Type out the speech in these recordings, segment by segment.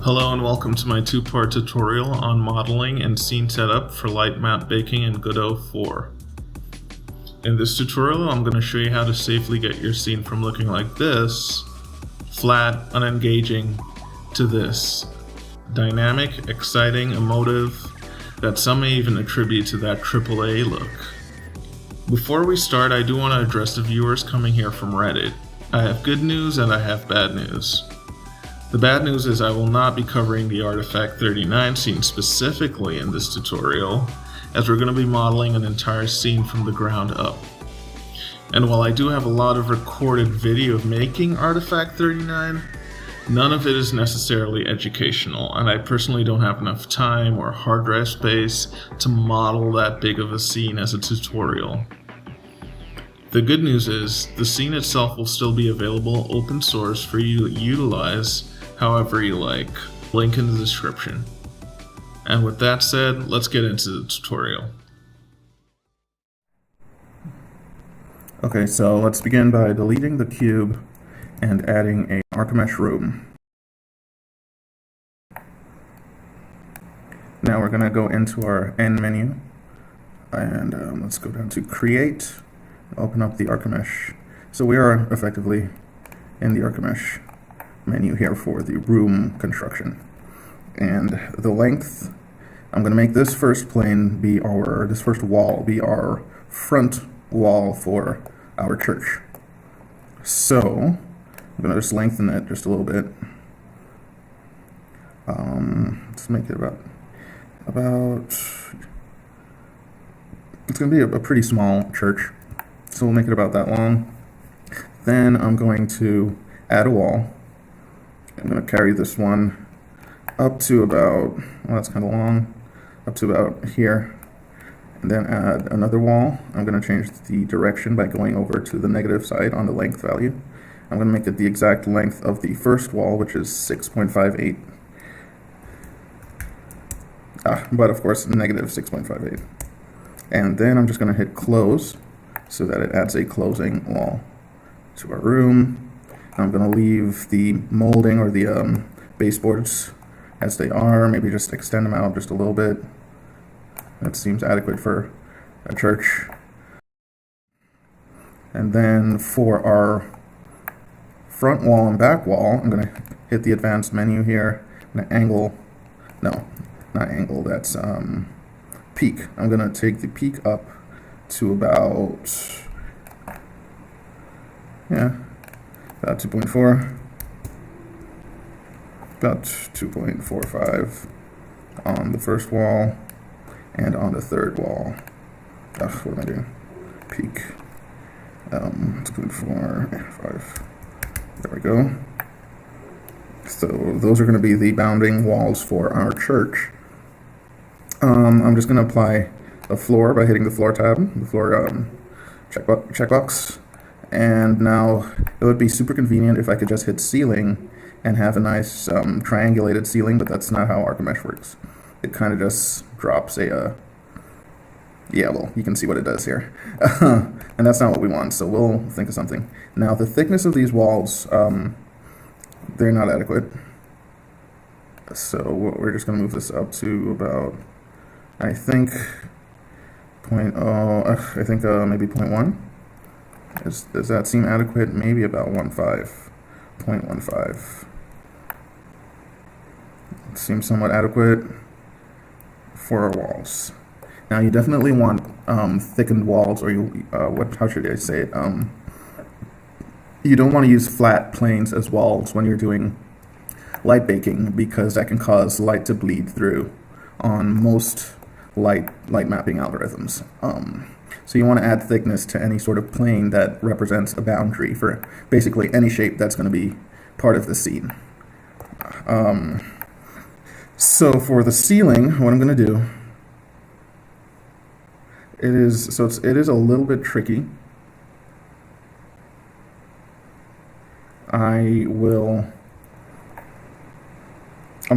Hello and welcome to my two-part tutorial on modeling and scene setup for Lightmap baking in Godot 4. In this tutorial, I'm going to show you how to safely get your scene from looking like this, flat, unengaging, to this, dynamic, exciting, emotive, that some may even attribute to that AAA look. Before we start, I do want to address the viewers coming here from Reddit. I have good news and I have bad news. The bad news is I will not be covering the Artifact 39 scene specifically in this tutorial, as we're going to be modeling an entire scene from the ground up. And while I do have a lot of recorded video of making Artifact 39, none of it is necessarily educational, and I personally don't have enough time or hard drive space to model that big of a scene as a tutorial. The good news is, the scene itself will still be available open source for you to utilize however you like. Link in the description. And with that said, let's get into the tutorial. Okay, so let's begin by deleting the cube and adding a Archimesh room. Now we're going to go into our end menu and let's go down to create, open up the Archimesh. So we are effectively in the Archimesh menu here for the room construction. And the length, I'm going to make this first plane be this first wall be our front wall for our church. So I'm going to just lengthen it just a little bit. Let's make it about it's going to be a pretty small church, so we'll make it about that long. Then I'm going to add a wall. I'm going to carry this one up to about, well, that's kind of long, up to about here, and then add another wall. I'm going to change the direction by going over to the negative side on the length value. I'm going to make it the exact length of the first wall, which is 6.58. But of course, negative 6.58. And then I'm just going to hit close so that it adds a closing wall to our room. I'm going to leave the molding or the baseboards as they are, maybe just extend them out just a little bit. That seems adequate for a church. And then for our front wall and back wall, I'm going to hit the advanced menu here. I'm going to angle, no, not angle, that's peak. I'm going to take the peak up to about 2.4, about 2.45 on the first wall, and on the third wall. What am I doing? Peak 2.45. There we go. So those are going to be the bounding walls for our church. I'm just going to apply a floor by hitting the floor tab, the floor checkbox. And now it would be super convenient if I could just hit ceiling and have a nice triangulated ceiling, but that's not how Archimesh works. It kind of just drops a, yeah, well, you can see what it does here. And that's not what we want, so we'll think of something. Now, the thickness of these walls, they're not adequate. So we're just going to move this up to about, I think, maybe 0.1. Does that seem adequate? Maybe about 0.15. It seems somewhat adequate for our walls. Now you definitely want thickened walls, or how should I say it? You don't want to use flat planes as walls when you're doing light baking, because that can cause light to bleed through on most light mapping algorithms. So you want to add thickness to any sort of plane that represents a boundary for basically any shape that's going to be part of the scene. So for the ceiling, what I'm going to do, it is a little bit tricky. I'm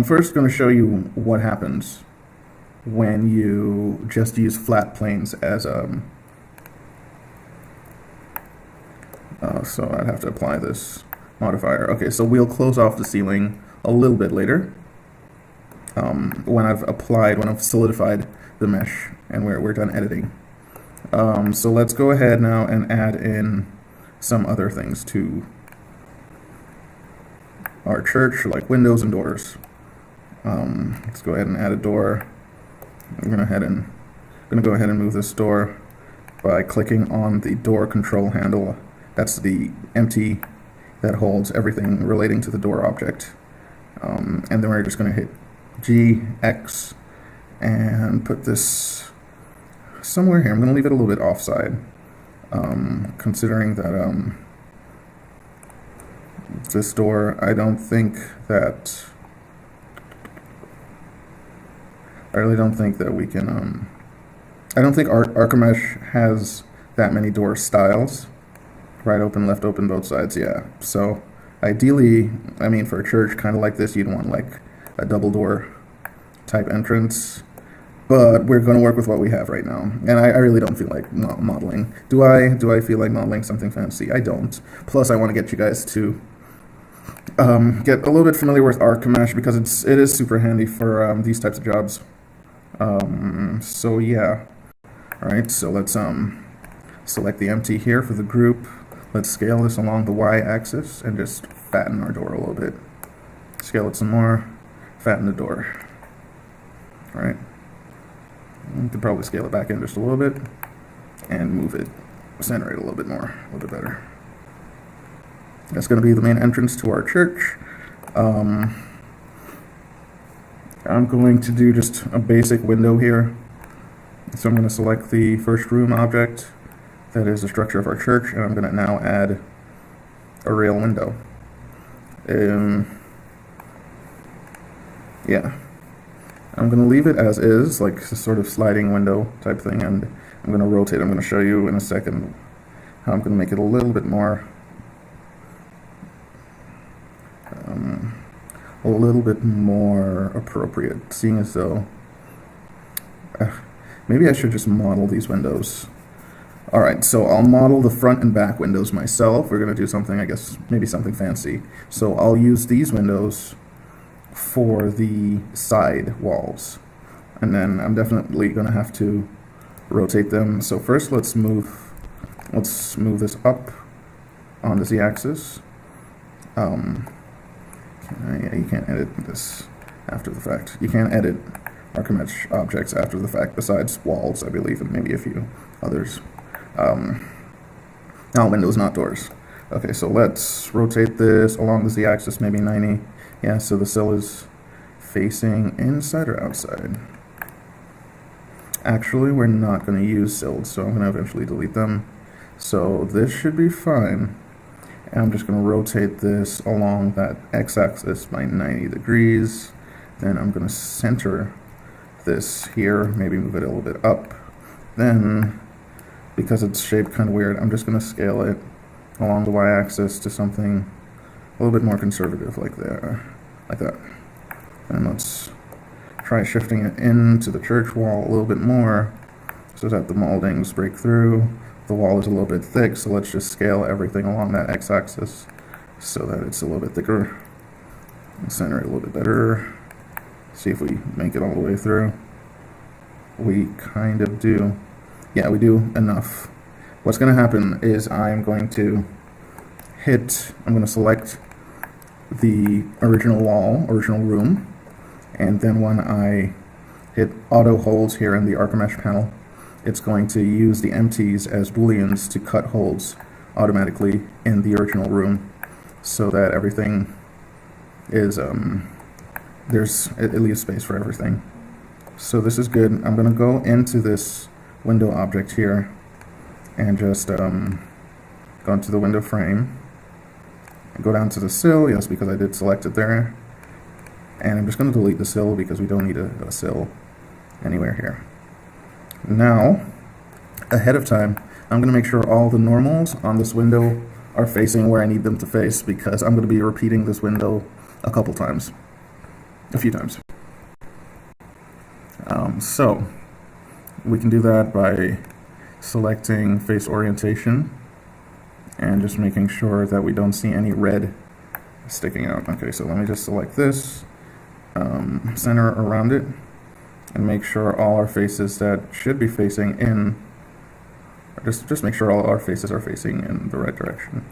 first going to show you what happens when you just use flat planes as so I'd have to apply this modifier. Okay, so we'll close off the ceiling a little bit later. when I've solidified the mesh and we're done editing. So let's go ahead now and add in some other things to our church, like windows and doors. Let's go ahead and add a door. I'm gonna go ahead and move this door by clicking on the door control handle. That's the empty that holds everything relating to the door object. And then we're just going to hit G, X, and put this somewhere here. I'm going to leave it a little bit offside, considering that this door, I really don't think that we can, I don't think Archimesh has that many door styles. Right open, left open, both sides, yeah. So ideally, I mean, for a church kind of like this, you'd want like a double door type entrance. But we're going to work with what we have right now. And I really don't feel like modeling. Do I feel like modeling something fancy? I don't. Plus, I want to get you guys to get a little bit familiar with Archimesh because it is super handy for these types of jobs. So yeah. All right, so let's select the empty here for the group. Let's scale this along the y-axis and just fatten our door a little bit. Scale it some more, fatten the door. All right. You could probably scale it back in just a little bit and move it, center it a little bit more, a little bit better. That's going to be the main entrance to our church. I'm going to do just a basic window here. So I'm going to select the first room object. That is the structure of our church, and I'm going to now add a rail window. Yeah. I'm going to leave it as is, like a sort of sliding window type thing, and I'm going to rotate. I'm going to show you in a second how I'm going to make it a little bit more appropriate, seeing as though maybe I should just model these windows. Alright, so I'll model the front and back windows myself. We're going to do something, I guess, maybe something fancy. So I'll use these windows for the side walls. And then I'm definitely going to have to rotate them. So first let's move this up on the z-axis. Yeah, you can't edit this after the fact. You can't edit Archimesh objects after the fact, besides walls, I believe, and maybe a few others. Windows, not doors. Okay, so let's rotate this along the z-axis, maybe 90. Yeah, so the sill is facing inside or outside. Actually, we're not going to use sills, so I'm going to eventually delete them. So this should be fine. And I'm just going to rotate this along that x-axis by 90 degrees. Then I'm going to center this here, maybe move it a little bit up. Then, because it's shaped kind of weird, I'm just going to scale it along the y-axis to something a little bit more conservative, like that. And let's try shifting it into the church wall a little bit more so that the moldings break through. The wall is a little bit thick, so let's just scale everything along that x-axis so that it's a little bit thicker. And center it a little bit better. See if we make it all the way through. We kind of do. Yeah, we do enough. What's going to happen is I'm going to select the original wall, original room, and then when I hit auto holds here in the Archimesh panel, it's going to use the empties as booleans to cut holes automatically in the original room so that everything is, it leaves space for everything. So this is good. I'm going to go into this window object here and just go into the window frame and go down to the sill, yes, because I did select it there. And I'm just going to delete the sill because we don't need a sill anywhere here. Now, ahead of time, I'm going to make sure all the normals on this window are facing where I need them to face because I'm going to be repeating this window a few times. So we can do that by selecting face orientation and just making sure that we don't see any red sticking out. Okay, so let me just select this center around it, and make sure all our faces that should be facing in, just make sure all our faces are facing in the right direction.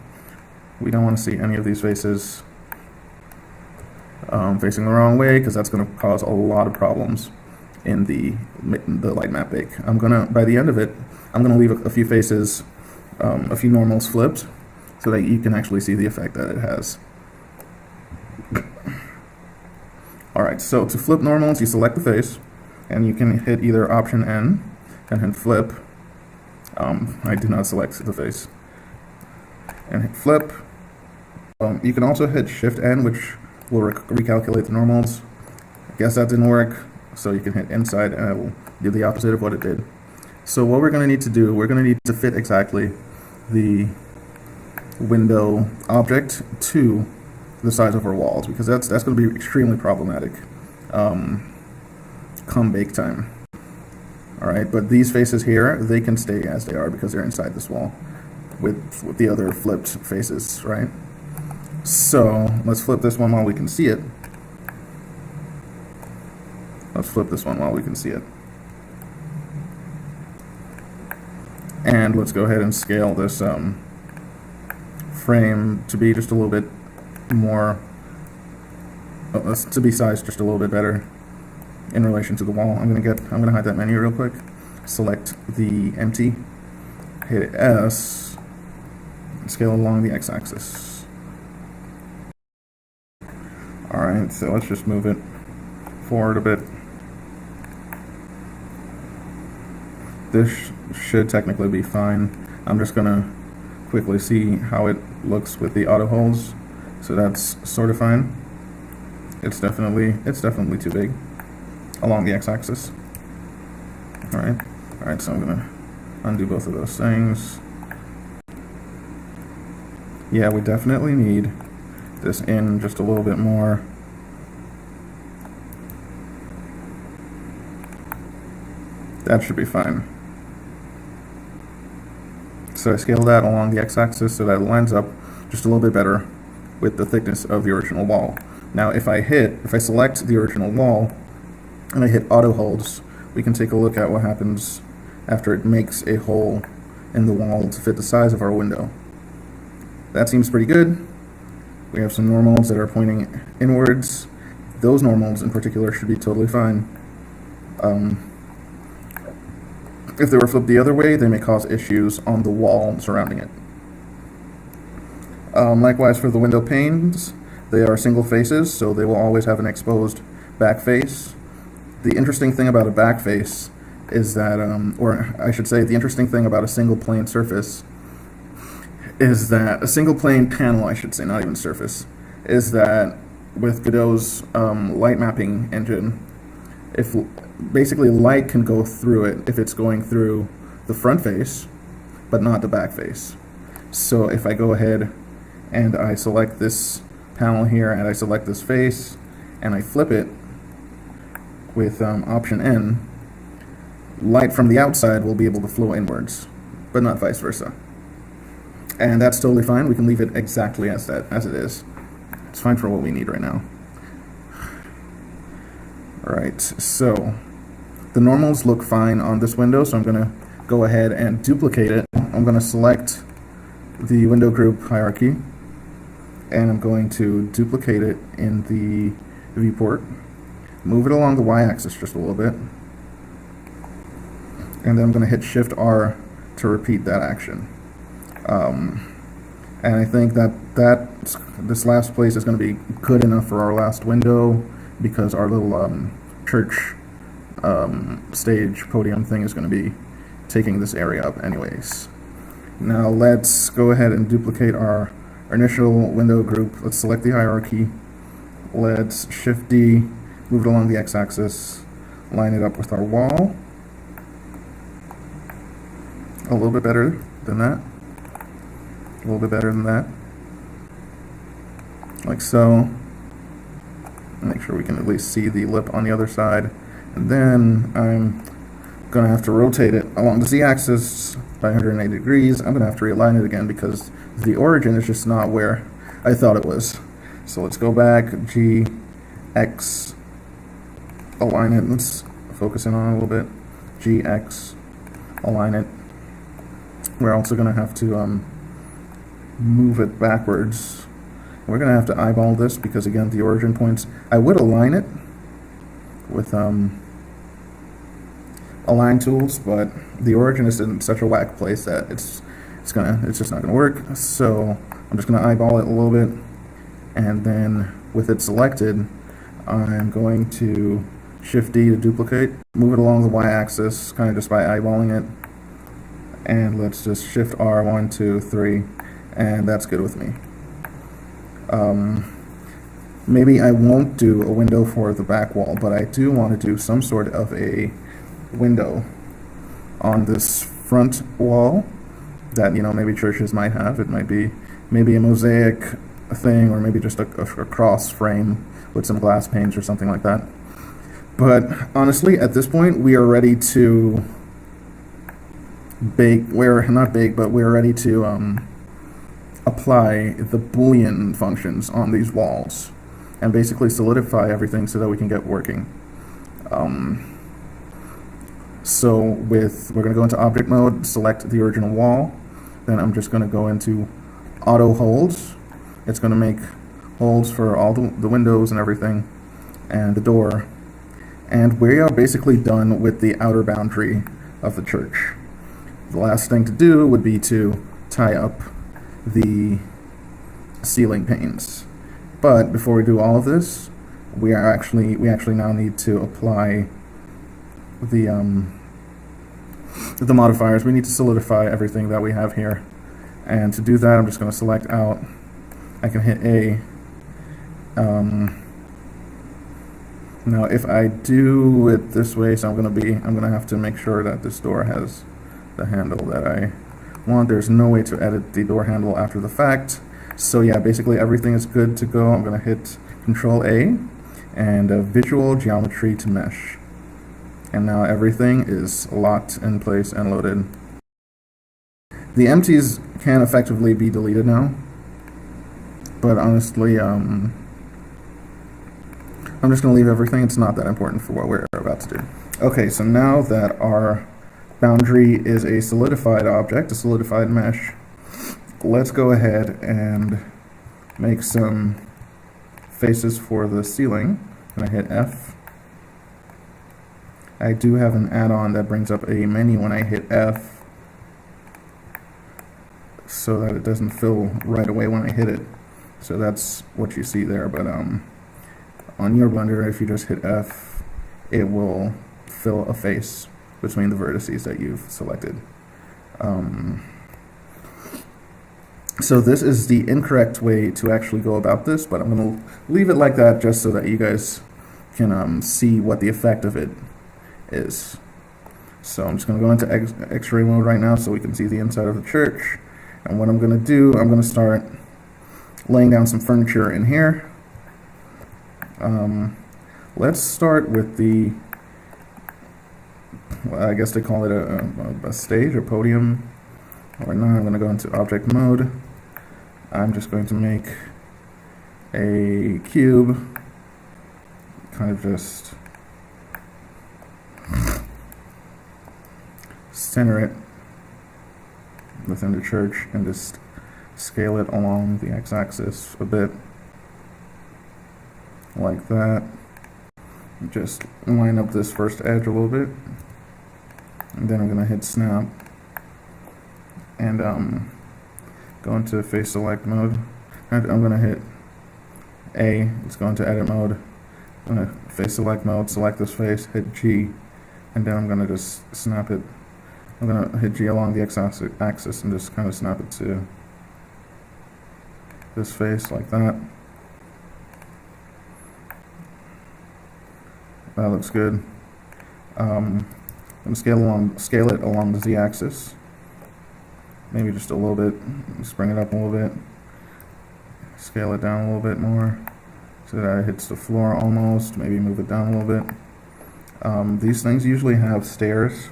We don't want to see any of these faces facing the wrong way, because that's going to cause a lot of problems in the Lightmap bake. By the end of it, I'm gonna leave a few faces, a few normals flipped, so that you can actually see the effect that it has. Alright, so to flip normals, you select the face, and you can hit either Option N and hit flip. I did not select the face. And hit flip. You can also hit Shift N, which will recalculate the normals. I guess that didn't work, so you can hit inside and it will do the opposite of what it did. So what we're going to need to do, we're going to need to fit exactly the window object to the size of our walls, because that's going to be extremely problematic come bake time. Alright, but these faces here, they can stay as they are because they're inside this wall with the other flipped faces, right? So let's flip this one while we can see it. Let's flip this one while we can see it. And let's go ahead and scale this frame to be just a little bit more, to be sized just a little bit better in relation to the wall. I'm gonna hide that menu real quick. Select the empty, hit S, and scale along the x-axis. Alright, so let's just move it forward a bit. This should technically be fine. I'm just gonna quickly see how it looks with the auto holds. So that's sort of fine. It's definitely too big along the x-axis. Alright, so I'm gonna undo both of those things. Yeah, we definitely need this in just a little bit more. That should be fine. So I scale that along the x-axis so that it lines up just a little bit better with the thickness of the original wall. Now if I select the original wall and I hit auto holds, we can take a look at what happens after it makes a hole in the wall to fit the size of our window. That seems pretty good. We have some normals that are pointing inwards. Those normals in particular should be totally fine. If they were flipped the other way, they may cause issues on the wall surrounding it. Likewise for the window panes, they are single faces, so they will always have an exposed back face. The interesting thing about a back face is that, or I should say, the interesting thing about a single plane surface is that, a single plane panel, I should say, not even surface, is that with Godot's light mapping engine, if basically light can go through it if it's going through the front face, but not the back face. So if I go ahead and I select this panel here and I select this face and I flip it with Option N, light from the outside will be able to flow inwards, but not vice versa. And that's totally fine. We can leave it exactly as it is. It's fine for what we need right now. Alright, so the normals look fine on this window, so I'm going to go ahead and duplicate it. I'm going to select the window group hierarchy, and I'm going to duplicate it in the viewport, move it along the y-axis just a little bit, and then I'm going to hit Shift R to repeat that action. And I think that this last place is going to be good enough for our last window, because our little church stage podium thing is going to be taking this area up anyways. Now let's go ahead and duplicate our initial window group. Let's select the hierarchy. Let's Shift D, move it along the x-axis, line it up with our wall. A little bit better than that. A little bit better than that. Like so. Make sure we can at least see the lip on the other side. And then I'm going to have to rotate it along the z-axis by 180 degrees. I'm going to have to realign it again because the origin is just not where I thought it was. So let's go back, G, X, align it. Let's focus in on it a little bit. GX, align it. We're also going to have to move it backwards. We're going to have to eyeball this because, again, the origin points, I would align it with align tools, but the origin is in such a whack place that it's just not gonna work. So I'm just gonna eyeball it a little bit, and then with it selected, I'm going to Shift D to duplicate, move it along the y-axis, kind of just by eyeballing it, and let's just Shift R, 1, 2, 3, and that's good with me. Maybe I won't do a window for the back wall, but I do want to do some sort of a window on this front wall that, you know, maybe churches might have. It might be maybe a mosaic thing, or maybe just a cross frame with some glass panes or something like that. But honestly, at this point, we are ready to bake. We're not bake, but we're ready to apply the Boolean functions on these walls and basically solidify everything so that we can get working. So we're going to go into object mode, select the original wall, then I'm just going to go into auto holds. It's going to make holds for all the windows and everything, and the door. And we are basically done with the outer boundary of the church. The last thing to do would be to tie up the ceiling panes. But before we do all of this, we actually now need to apply the modifiers. We need to solidify everything that we have here. And to do that, I'm just going to select out. I can hit A. Now, if I do it this way, so I'm going to have to make sure that this door has the handle that I want. There's no way to edit the door handle after the fact. So yeah, basically everything is good to go. I'm going to hit Control A and visual geometry to mesh. And now everything is locked in place and loaded. The empties can effectively be deleted now, but honestly, I'm just going to leave everything. It's not that important for what we're about to do. Okay, so now that our boundary is a solidified object, a solidified mesh, let's go ahead and make some faces for the ceiling. And I hit F. I do have an add-on that brings up a menu when I hit F, so that it doesn't fill right away when I hit it. So that's what you see there. But on your Blender, if you just hit F, it will fill a face between the vertices that you've selected. So this is the incorrect way to actually go about this, but I'm going to leave it like that just so that you guys can see what the effect of it is. So I'm just going to go into X-ray mode right now so we can see the inside of the church. And what I'm going to do, I'm going to start laying down some furniture in here. Let's start with the, well, I guess they call it a stage or podium. Or now I'm going to go into object mode. I'm just going to make a cube, kind of just center it within the church and just scale it along the x-axis a bit, like that. Just line up this first edge a little bit, and then I'm going to hit snap and go into face select mode. I'm going to hit A, let's go into edit mode. I'm going to face select mode, select this face, hit G, and then I'm going to just snap it. I'm going to hit G along the x-axis and just kind of snap it to this face like that. That looks good. I'm going to scale it along the z-axis. Maybe just a little bit. Just bring it up a little bit. Scale it down a little bit more so that it hits the floor almost. Maybe move it down a little bit. These things usually have stairs.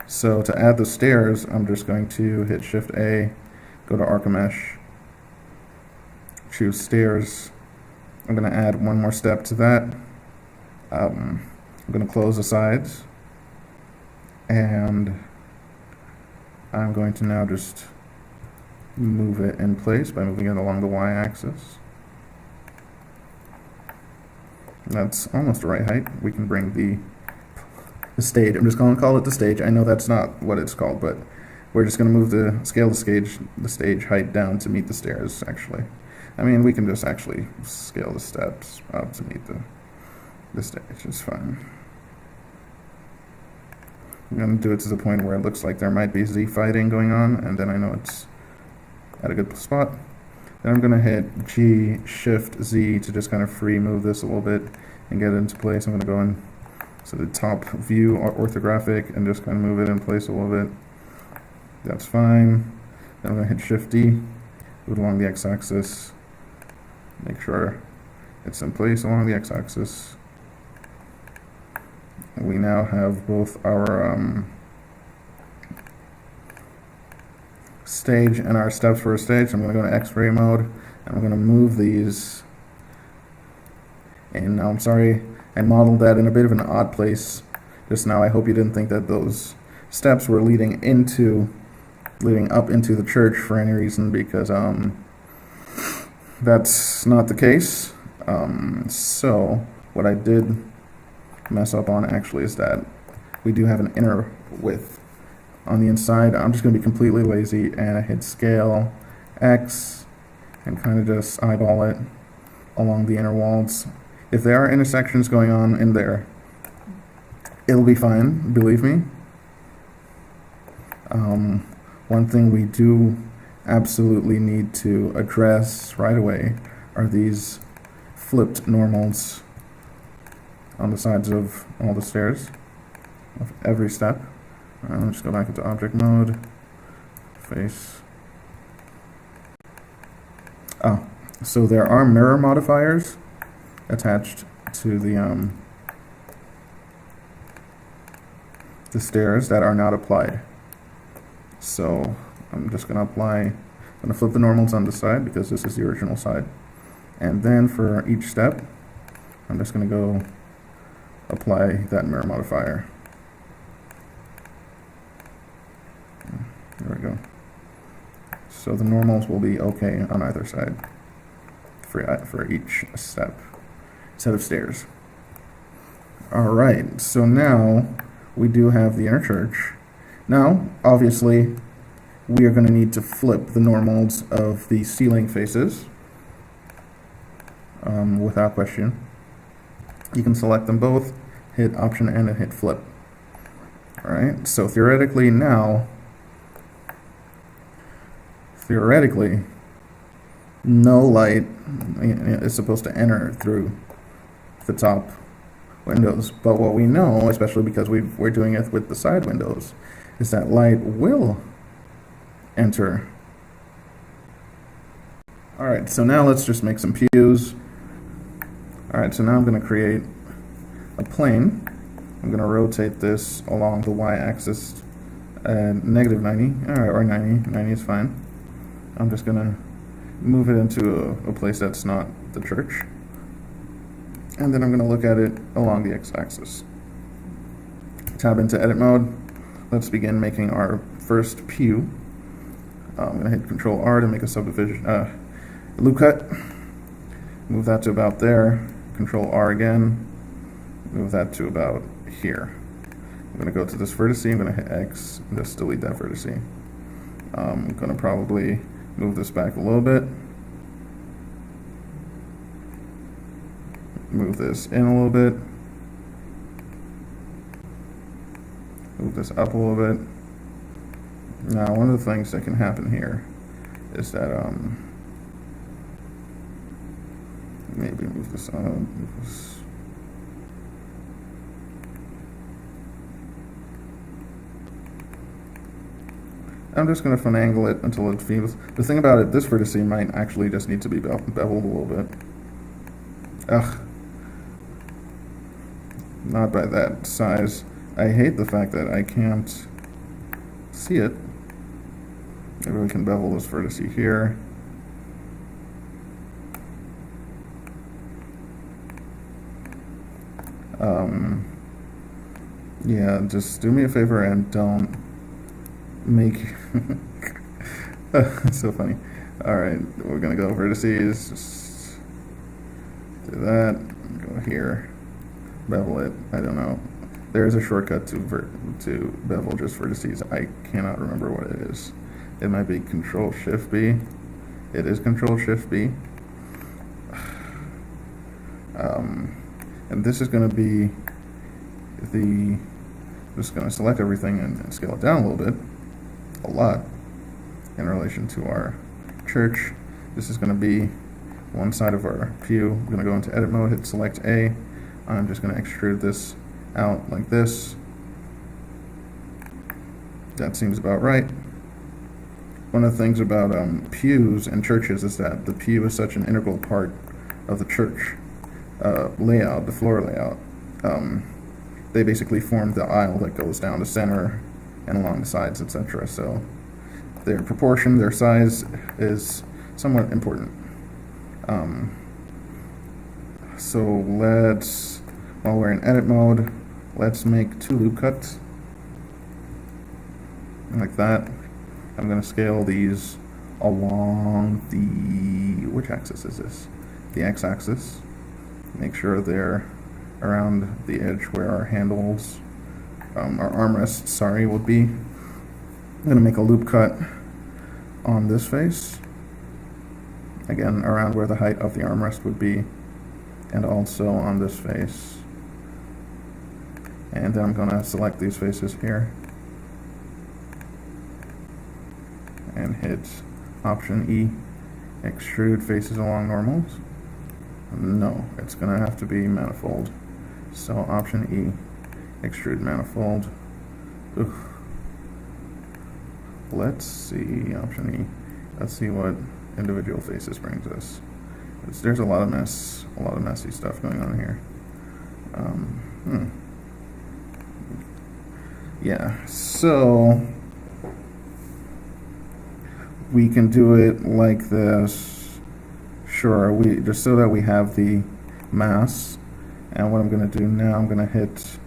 So to add the stairs, I'm just going to hit Shift A, go to Archimesh, choose stairs. I'm going to add one more step to that. I'm going to close the sides, and I'm going to now just move it in place by moving it along the y-axis. That's almost the right height. We can bring the stage. I'm just going to call it the stage. I know that's not what it's called, but we're just going to move scale the stage height down to meet the stairs, actually. I mean, we can just actually scale the steps up to meet the stage. It's fine. I'm going to do it to the point where it looks like there might be Z fighting going on, and then I know it's at a good spot. Then I'm going to hit G, Shift, Z to just kind of free move this a little bit and get it into place. I'm going to go in to the top view orthographic and just kind of move it in place a little bit. That's fine. Then I'm going to hit Shift D, move it along the x-axis, make sure it's in place along the x-axis. We now have both our stage and our steps for a stage. I'm going to go to X-ray mode, and I'm going to move these. And now, I'm sorry, I modeled that in a bit of an odd place just now. I hope you didn't think that those steps were leading up into the church for any reason, because that's not the case. So what I did mess up on actually is that we do have an inner width on the inside. I'm just going to be completely lazy, and I hit scale X and kind of just eyeball it along the inner walls. If there are intersections going on in there, it'll be fine, believe me. One thing we do absolutely need to address right away are these flipped normals on the sides of all the stairs of every step. Let's just go back into object mode, face. So there are mirror modifiers attached to the stairs that are not applied. So I'm just going to flip the normals on the side because this is the original side. And then for each step, I'm just going to go apply that mirror modifier. There we go. So the normals will be okay on either side for each set of stairs. All right, so now we do have the inner church. Now, obviously, we are going to need to flip the normals of the ceiling faces without question. You can select them both, hit Option N, and hit Flip. All right, so theoretically, no light is supposed to enter through the top windows. But what we know, especially because we're doing it with the side windows, is that light will enter. All right, so now let's just make some pews. All right, so now I'm going to create a plane. I'm going to rotate this along the y-axis at -90, or 90. 90 is fine. I'm just going to move it into a place that's not the church. And then I'm going to look at it along the x-axis. Tab into edit mode. Let's begin making our first pew. I'm going to hit Control R to make a subdivision, loop cut. Move that to about there. Control R again. Move that to about here. I'm going to go to this vertex. I'm going to hit X and just delete that vertex. I'm going to probably move this back a little bit. Move this in a little bit. Move this up a little bit. Now, one of the things that can happen here is that maybe move this up. I'm just going to finagle it until it feels. The thing about it, this vertex might actually just need to be beveled a little bit. Ugh. Not by that size. I hate the fact that I can't see it. Maybe we can bevel this vertex here. Yeah, just do me a favor and don't make. It's so funny. All right, we're gonna go vertices. Just do that. Go here. Bevel it. I don't know. There is a shortcut to bevel just vertices. I cannot remember what it is. It might be Control Shift B. It is Control Shift B. And this is going to be just going to select everything and scale it down a little bit, a lot, in relation to our church. This is going to be one side of our pew. I'm going to go into edit mode, hit select A. I'm just going to extrude this out like this. That seems about right. One of the things about pews and churches is that the pew is such an integral part of the church layout, the floor layout. They basically form the aisle that goes down the center and along the sides, etc. So their proportion, their size is somewhat important. So let's, while we're in edit mode, let's make 2 loop cuts like that. I'm going to scale these along the, which axis is this? The x-axis. Make sure they're around the edge where our handles, our armrests, sorry, would be. I'm going to make a loop cut on this face. Again, around where the height of the armrest would be, and also on this face. And then I'm going to select these faces here and hit Option E, extrude faces along normals. No, it's going to have to be manifold. So Option E, extrude manifold. Oof. Let's see, Option E. Let's see what individual faces brings us. There's a lot of messy stuff going on here. Yeah, so we can do it like this. Sure, we just so that we have the mass. And what I'm going to do now, I'm going to hit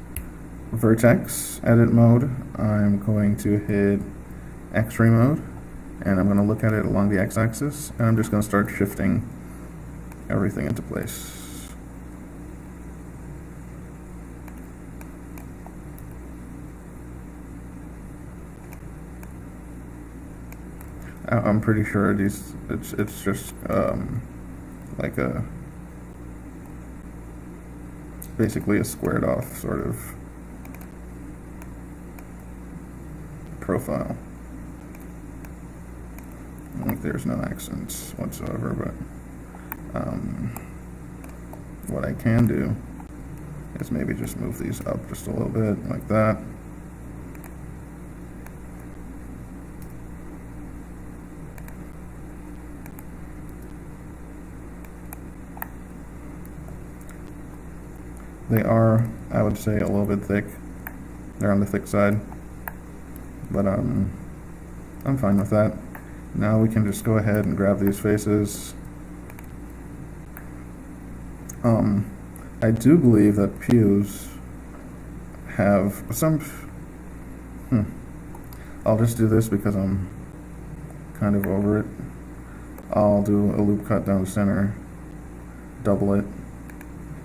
vertex edit mode. I'm going to hit X-ray mode, and I'm going to look at it along the x-axis, and I'm just going to start shifting everything into place. I'm pretty sure it's just like a basically a squared off sort of profile. Like there's no accents whatsoever, but what I can do is maybe just move these up just a little bit like that. They are, I would say, a little bit thick. They're on the thick side, but I'm fine with that. Now we can just go ahead and grab these faces. I do believe that pews have some. I'll just do this because I'm kind of over it. I'll do a loop cut down the center, double it,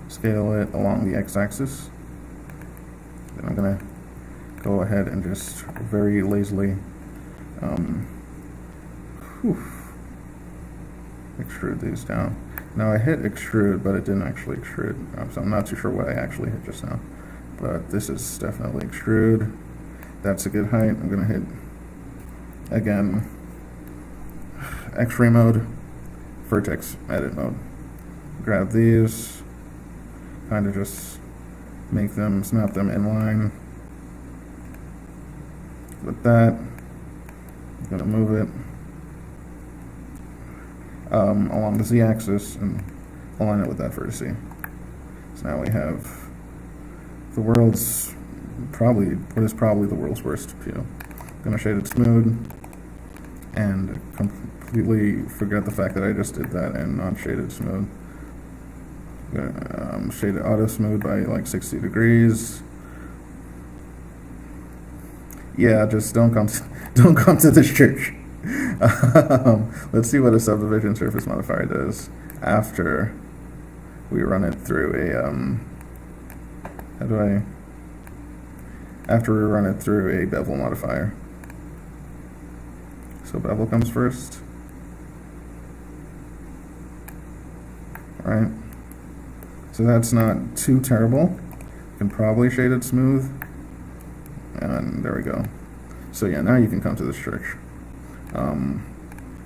scale it along the x-axis. Then I'm gonna go ahead and just very lazily extrude these down. Now I hit extrude, but it didn't actually extrude, so I'm not too sure what I actually hit just now. But this is definitely extrude. That's a good height. I'm gonna hit again X-ray mode, vertex edit mode. Grab these, kind of just make them, snap them in line. With that, I'm gonna move it along the z-axis and align it with that vertice. So now we have the world's what is probably the world's worst view. I'm gonna shade it smooth and completely forget the fact that I just did that and not shaded smooth. Shade it auto smooth by like 60 degrees. Yeah, just don't come to this church. Let's see what a subdivision surface modifier does after we run it through a after we run it through a bevel modifier. So bevel comes first. Alright. So that's not too terrible. You can probably shade it smooth. And there we go. So yeah, now you can come to this church.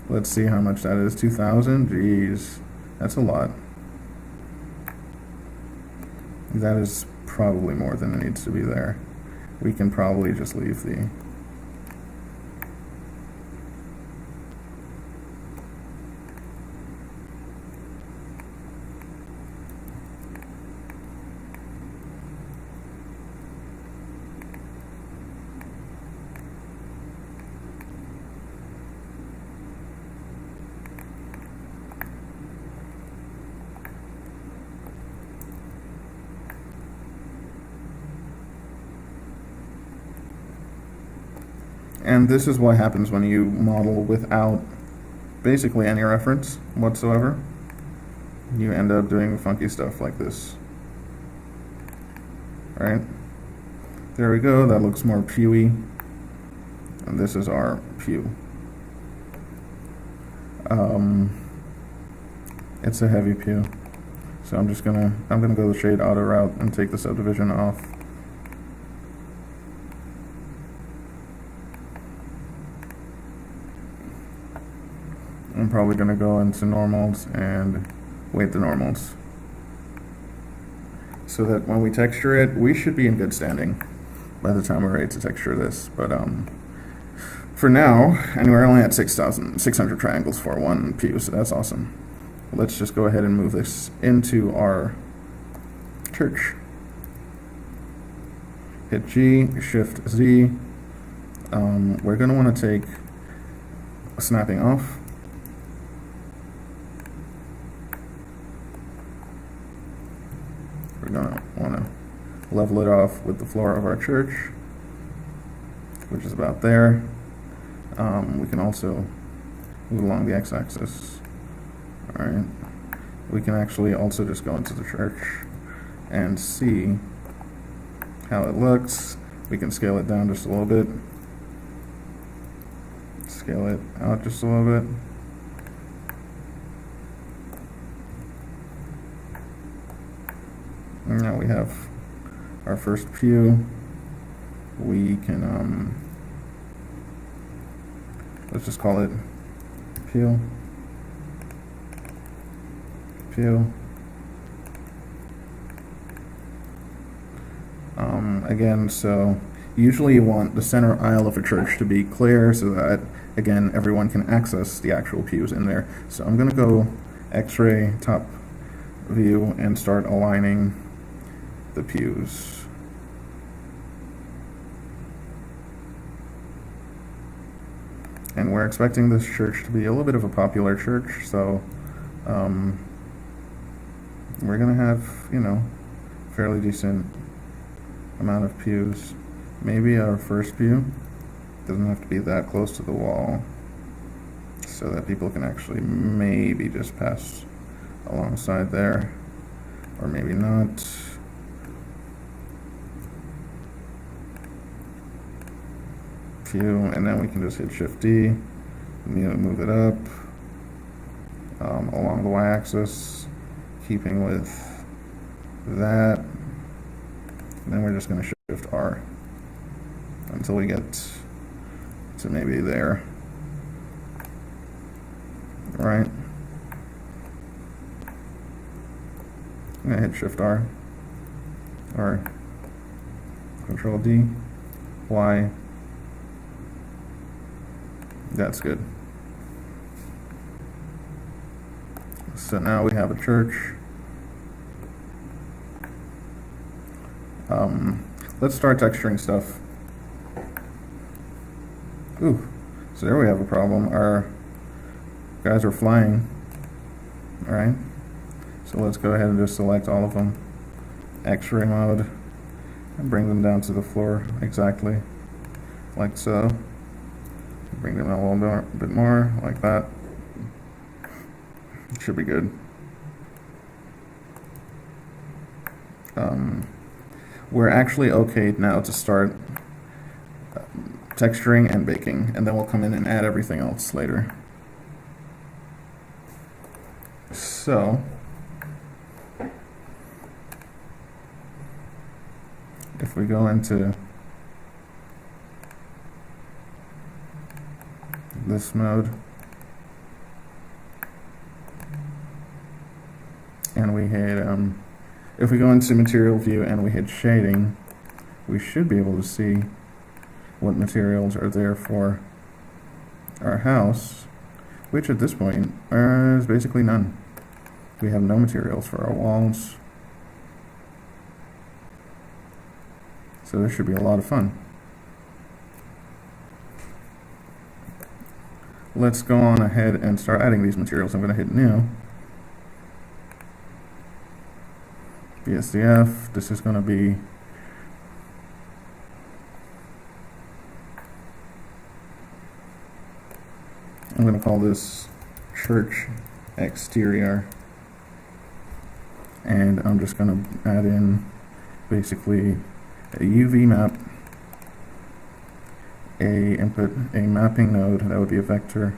Let's see how much that is. 2,000? Jeez. That's a lot. That is probably more than it needs to be there. We can probably just leave the... And this is what happens when you model without basically any reference whatsoever. You end up doing funky stuff like this. Alright? There we go, that looks more pewy. And this is our pew. It's a heavy pew. So I'm gonna go the shade auto route and take the subdivision off. I'm probably going to go into normals and weight the normals so that when we texture it, we should be in good standing by the time we're ready to texture this. But for now, and we're only at 6,600 triangles for one pew, so that's awesome. Let's just go ahead and move this into our church. Hit G, Shift Z. We're going to want to take snapping off. We're going to want to level it off with the floor of our church, which is about there. We can also move along the x-axis. Alright. We can actually also just go into the church and see how it looks. We can scale it down just a little bit. Scale it out just a little bit. And now we have our first pew. We can, let's just call it pew. Pew. Again, so usually you want the center aisle of a church to be clear so that, again, everyone can access the actual pews in there. So I'm going to go X-ray top view and start aligning the pews. And we're expecting this church to be a little bit of a popular church, so we're going to have, you know, fairly decent amount of pews. Maybe our first pew doesn't have to be that close to the wall so that people can actually maybe just pass alongside there, or maybe not. Pew, and then we can just hit Shift D, move it up along the y-axis, keeping with that. And then we're just going to Shift R until we get to maybe there. All right. I'm going to hit Shift R, or Control D, Y. That's good. So now we have a church. Let's start texturing stuff. Ooh, so there we have a problem. Our guys are flying. Alright. So let's go ahead and just select all of them, X-ray mode, and bring them down to the floor exactly like so. Bring them a little bit more, like that. Should be good. We're actually okay now to start texturing and baking, and then we'll come in and add everything else later. So, if we go into this mode, and we hit, if we go into material view and we hit shading, we should be able to see what materials are there for our house, which at this point is basically none. We have no materials for our walls. So this should be a lot of fun. Let's go on ahead and start adding these materials. I'm going to hit new. BSDF, this is going to be I'm going to call this church exterior, and I'm just going to add in basically a UV map, a mapping node, that would be a vector,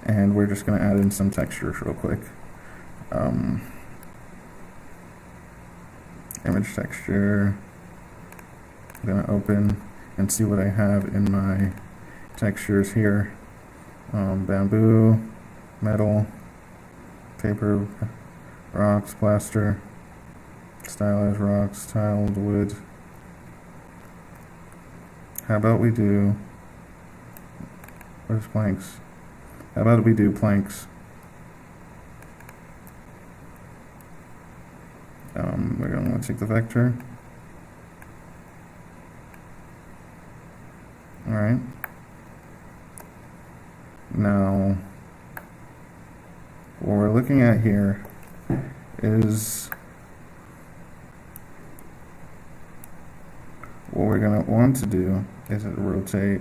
and we're just going to add in some textures real quick. Image texture. I'm going to open and see what I have in my textures here. Bamboo, metal, paper, rocks, plaster, stylized rocks, tiled wood. How about we do, where's planks? How about we do planks? We're going to take the vector. Alright. Now, what we're looking at here is what we're going to want to do is rotate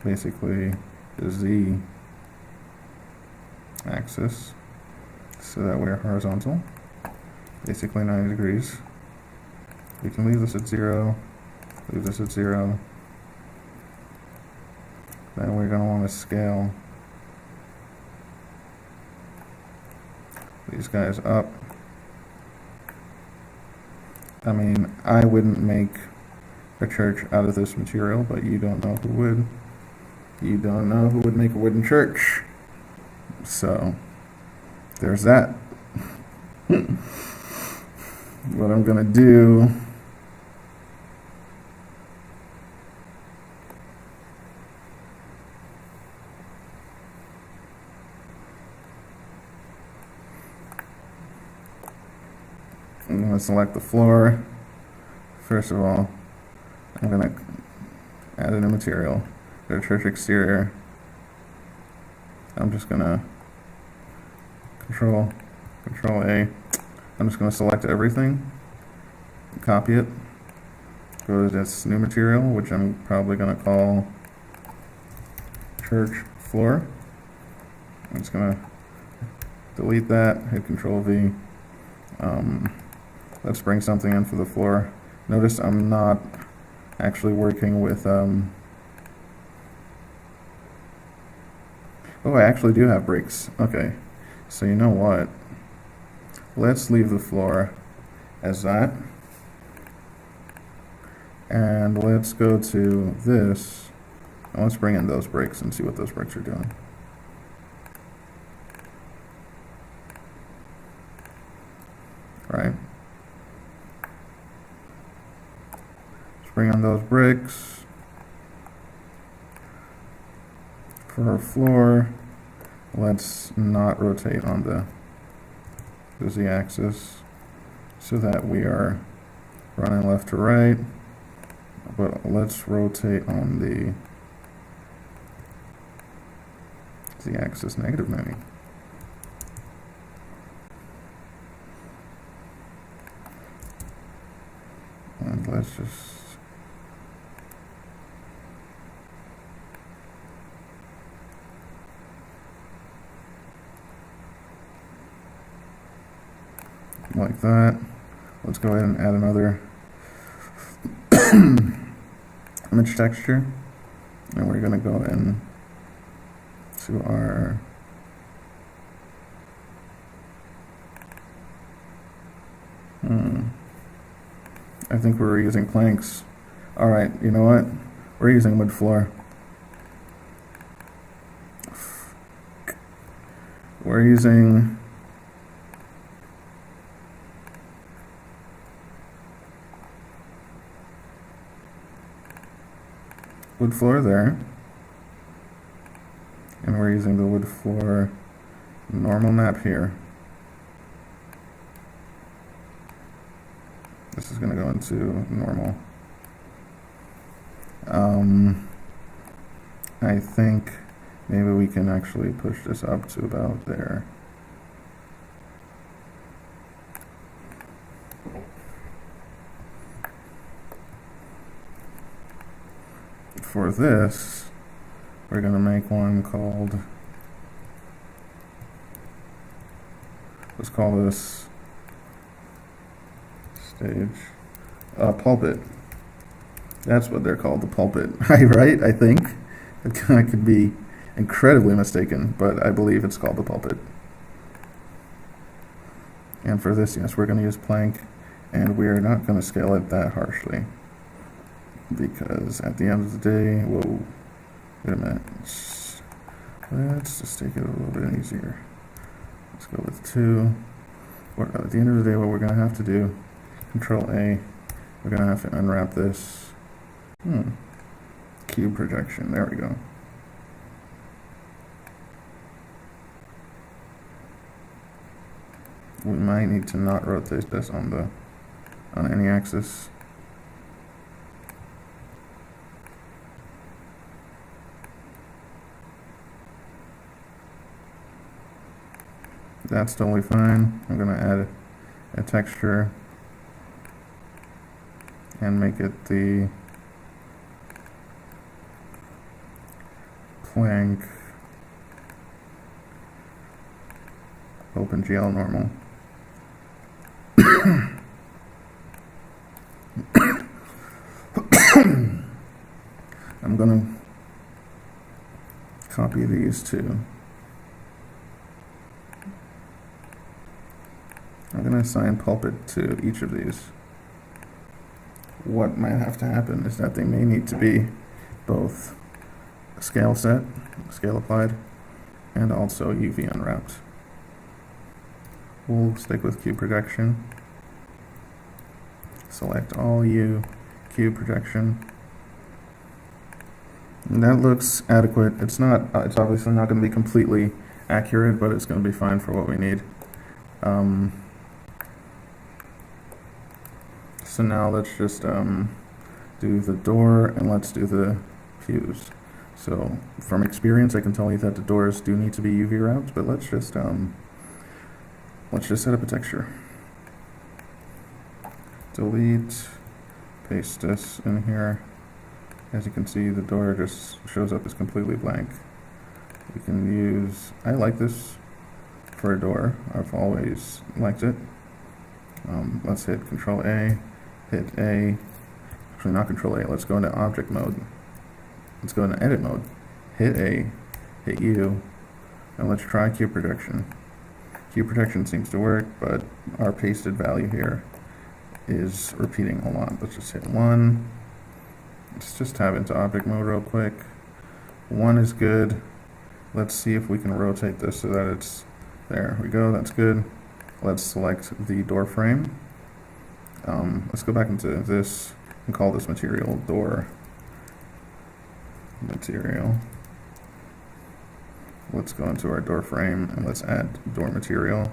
basically the Z axis so that we're horizontal, basically 90 degrees. We can leave this at 0, leave this at 0. Then we're going to want to scale these guys up. I mean, I wouldn't make a church out of this material, but you don't know who would. You don't know who would make a wooden church. So, there's that. What I'm going to do I'm going to select the floor. First of all, I'm going to add in a material, go to church exterior. I'm just going to control A. I'm just going to select everything, copy it, go to this new material, which I'm probably going to call church floor. I'm just going to delete that, hit Control V. Let's bring something in for the floor. Notice I'm not actually working with, oh, I actually do have bricks. Okay, so you know what? Let's leave the floor as that. And let's go to this, and let's bring in those bricks and see what those bricks are doing. Right? Bring on those bricks for our floor. Let's not rotate on the z-axis so that we are running left to right, but let's rotate on the z-axis -90. like that. Let's go ahead and add another image texture, and we're going to go in to our I think we're using planks. Alright, you know what? We're using wood floor. We're using wood floor there. And we're using the wood floor normal map here. This is going to go into normal. I think maybe we can actually push this up to about there. For this, we're going to make one called, let's call this stage pulpit. That's what they're called, the pulpit. Right? I think. I could be incredibly mistaken, but I believe it's called the pulpit. And for this, yes, we're going to use plank, and we're not going to scale it that harshly, because at the end of the day, whoa, wait a minute, let's just take it a little bit easier. Let's go with 2. Or at the end of the day, what we're going to have to do, Control A, we're going to have to unwrap this cube projection. There we go. We might need to not rotate this on any axis. That's totally fine. I'm going to add a texture and make it the plank OpenGL normal. I'm going to copy these two. I'm going to assign pulpit to each of these. What might have to happen is that they may need to be both scale set, scale applied, and also UV unwrapped. We'll stick with cube projection. Select all U, cube projection. And that looks adequate. It's not. It's obviously not going to be completely accurate, but it's going to be fine for what we need. So now let's just do the door, and let's do the fuse. So from experience, I can tell you that the doors do need to be UV wrapped, but let's just set up a texture. Delete, paste this in here. As you can see, the door just shows up as completely blank. We can use, I like this for a door. I've always liked it. Let's hit Control A, hit A, actually not Control A, let's go into object mode. Let's go into edit mode, hit A, hit U, and let's try cube projection. Cube projection seems to work, but our pasted value here is repeating a lot. Let's just hit 1. Let's just tab into object mode real quick. 1 is good. Let's see if we can rotate this so that it's, there we go, that's good. Let's select the door frame. Let's go back into this and call this material door material. Let's go into our door frame and let's add door material.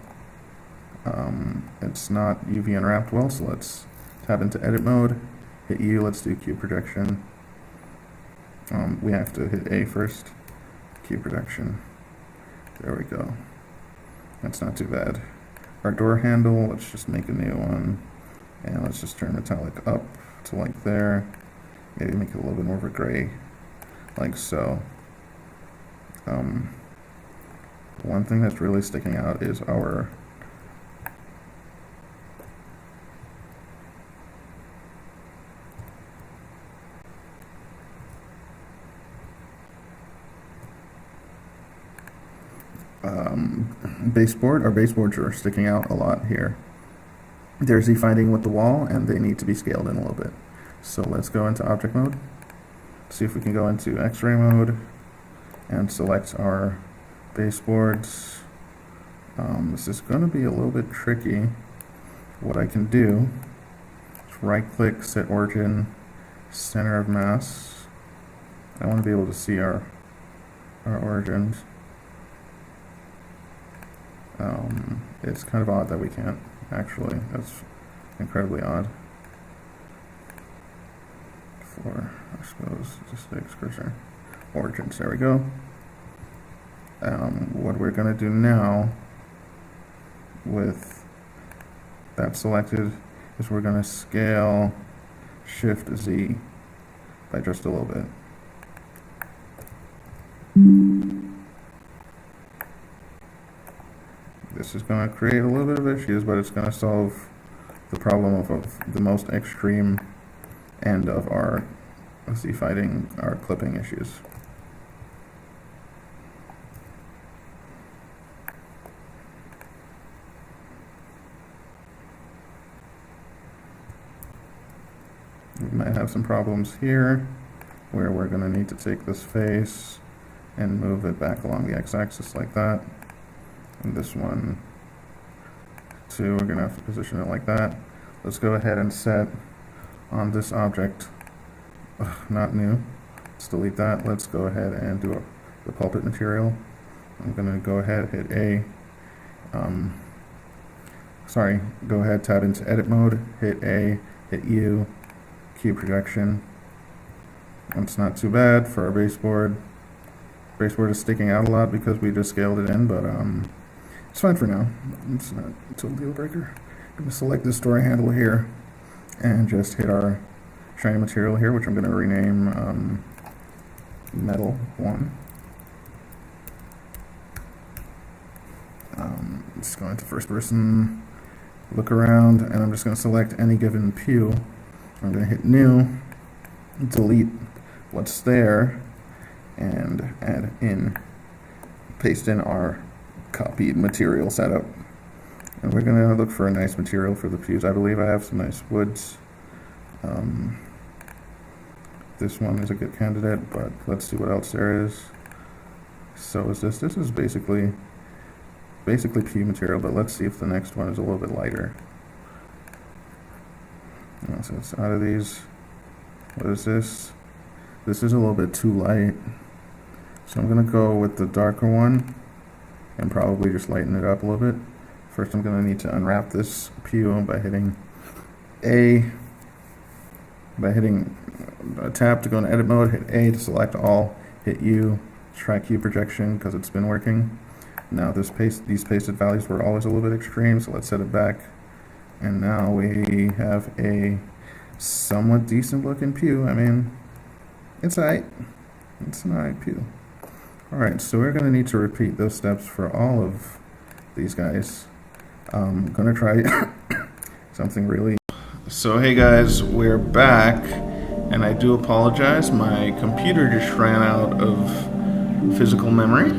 It's not UV unwrapped well, so let's tab into edit mode, hit U, let's do cube projection. We have to hit A first, cube projection. There we go. That's not too bad. Our door handle, let's just make a new one, and let's just turn metallic up to like there. Maybe make it a little bit more of a gray, like so. One thing that's really sticking out is our baseboard. Our baseboards are sticking out a lot here. They're z-finding with the wall, and they need to be scaled in a little bit. So let's go into object mode, see if we can go into X-ray mode, and select our baseboards. This is going to be a little bit tricky. What I can do is right-click, set origin, center of mass. I want to be able to see our origins. It's kind of odd that we can't, actually. That's incredibly odd. For, I suppose, just the cursor. Origins, there we go. What we're going to do now with that selected is we're going to scale Shift Z by just a little bit. This is going to create a little bit of issues, but it's going to solve the problem of the most extreme end of our Z-fighting, our clipping issues. We might have some problems here where we're going to need to take this face and move it back along the x-axis like that. And this one too, we're going to have to position it like that. Let's go ahead and set on this object, not new, let's delete that. Let's go ahead and do the pulpit material. I'm going to go ahead, hit A, go ahead, tab into edit mode, hit A, hit U, key projection. It's not too bad for our baseboard. Baseboard is sticking out a lot because we just scaled it in, but it's fine for now. It's not a total deal breaker. I'm going to select this story handle here and just hit our shiny material here, which I'm going to rename metal 1. Just go into first person, look around, and I'm just going to select any given pew. I'm going to hit new, delete what's there, and add in, paste in our copied material setup. And we're going to look for a nice material for the pews. I believe I have some nice woods. This one is a good candidate, but let's see what else there is. So is this is basically pew material, but let's see if the next one is a little bit lighter. So it's out of these. What is this? This is a little bit too light. So I'm going to go with the darker one and probably just lighten it up a little bit. First I'm going to need to unwrap this pew by hitting A, by hitting tab to go in edit mode, hit A to select all, hit U, try key projection because it's been working. Now these pasted values were always a little bit extreme, so let's set it back. And now we have a somewhat decent looking pew. I mean, it's alright. It's an alright pew. Alright, so we're going to need to repeat those steps for all of these guys. I'm going to try something really... So hey guys, we're back, and I do apologize. My computer just ran out of physical memory.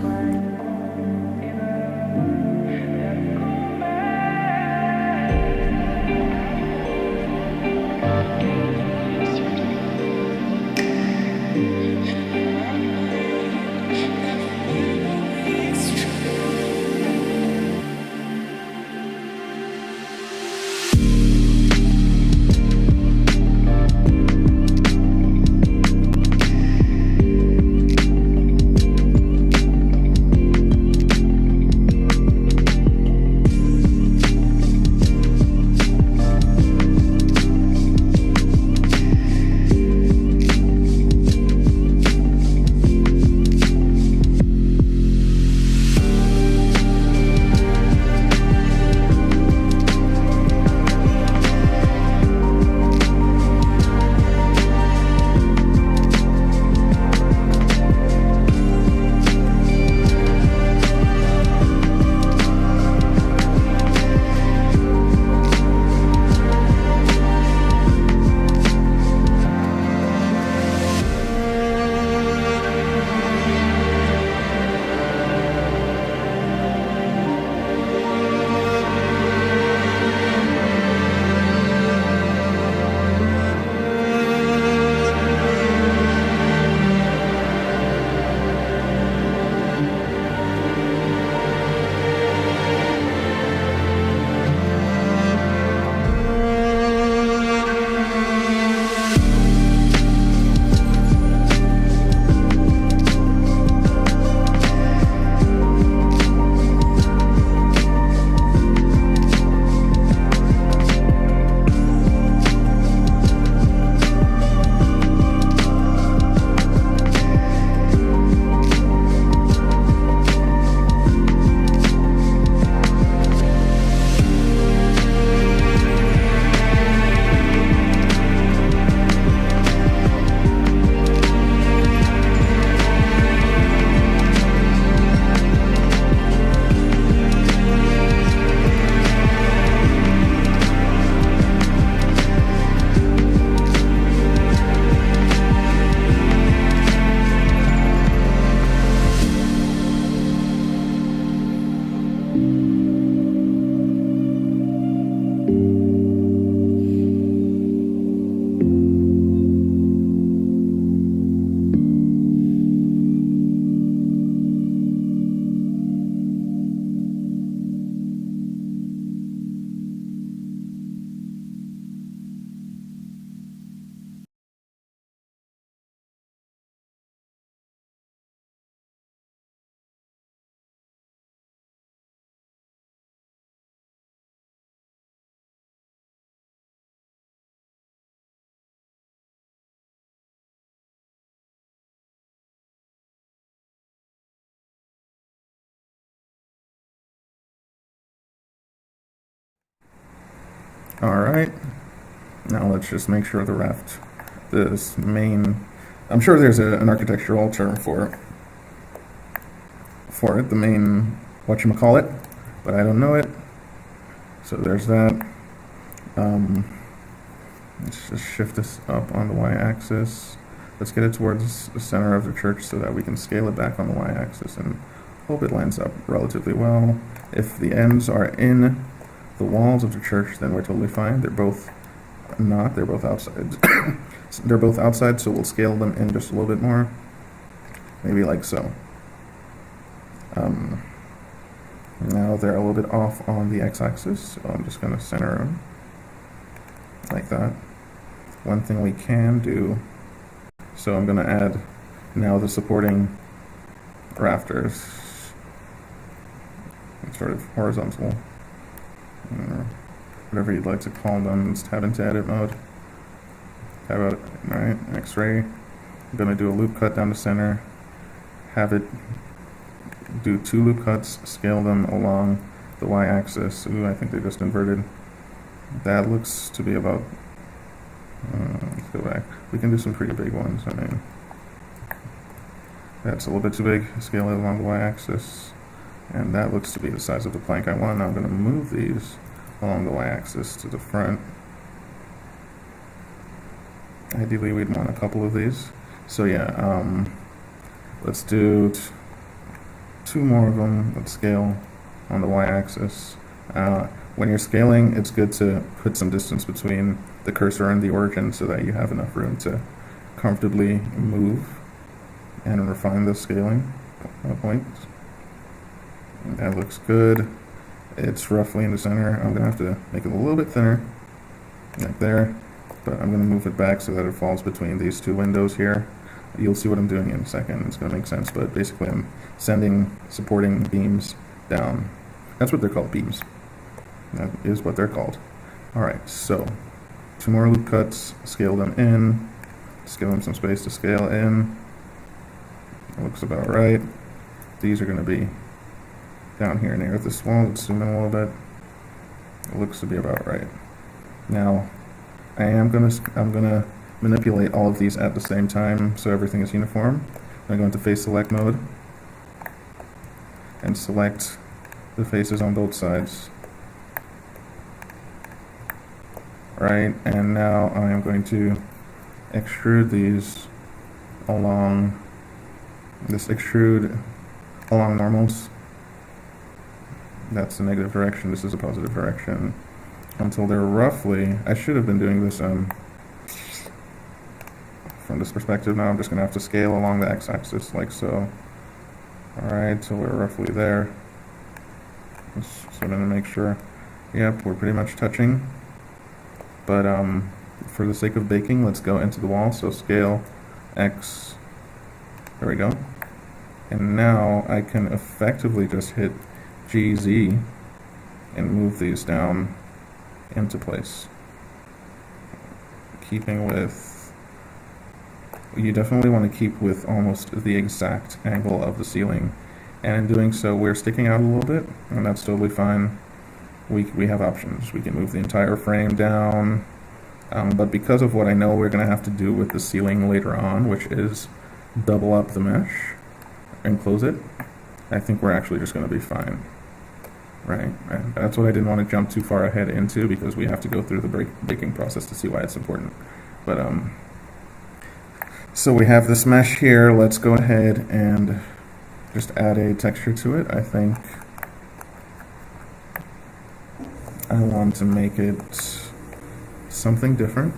Alright, now let's just make sure the raft, this main, I'm sure there's an architectural term for it, the main whatchamacallit, but I don't know it. So there's that. Let's just shift this up on the y-axis. Let's get it towards the center of the church so that we can scale it back on the y-axis and hope it lines up relatively well. If the ends are in the walls of the church, then we're totally fine. They're both not, they're both outside. They're both outside, so we'll scale them in just a little bit more. Maybe like so. Now they're a little bit off on the x-axis, so I'm just going to center them like that. One thing we can do, so I'm going to add now the supporting rafters, sort of horizontal, whatever you'd like to call them. Just tab into edit mode. Tab out, right, X-ray. I'm going to do a loop cut down the center, have it do 2 loop cuts, scale them along the y-axis. Ooh, I think they're just inverted. That looks to be about, let's go back. We can do some pretty big ones. I mean, that's a little bit too big. Scale it along the y-axis. And that looks to be the size of the plank I want. Now I'm going to move these along the y-axis to the front. Ideally, we'd want a couple of these. So yeah, let's do 2 more of them. Let's scale on the y-axis. When you're scaling, it's good to put some distance between the cursor and the origin so that you have enough room to comfortably move and refine the scaling point. That looks good. It's roughly in the center. I'm going to have to make it a little bit thinner, like there, but I'm going to move it back so that it falls between these 2 windows here. You'll see what I'm doing in a second. It's going to make sense, but basically I'm sending supporting beams down. That's what they're called, beams. That is what they're called. Alright, so 2 more loop cuts, scale them in, give them some space to scale in. That looks about right. These are going to be down here near this wall. Let's zoom in a little bit. It looks to be about right. Now, I'm gonna manipulate all of these at the same time so everything is uniform. I'm going to face select mode and select the faces on both sides. Right, and now I am going to extrude these along extrude along normals. That's the negative direction, this is a positive direction, until they're roughly, I should have been doing this from this perspective. Now I'm just going to have to scale along the x-axis like so. Alright, so we're roughly there. So I'm going to make sure, yep, we're pretty much touching. But for the sake of baking, let's go into the wall, so scale X, there we go. And now I can effectively just hit GZ and move these down into place. Keeping with, you definitely want to keep with almost the exact angle of the ceiling. And in doing so, we're sticking out a little bit, and that's totally fine. We have options. We can move the entire frame down, but because of what I know we're going to have to do with the ceiling later on, which is double up the mesh and close it, I think we're actually just going to be fine. Right? And that's what I didn't want to jump too far ahead into, because we have to go through the baking process to see why it's important. But so we have this mesh here. Let's go ahead and just add a texture to it. I think I want to make it something different.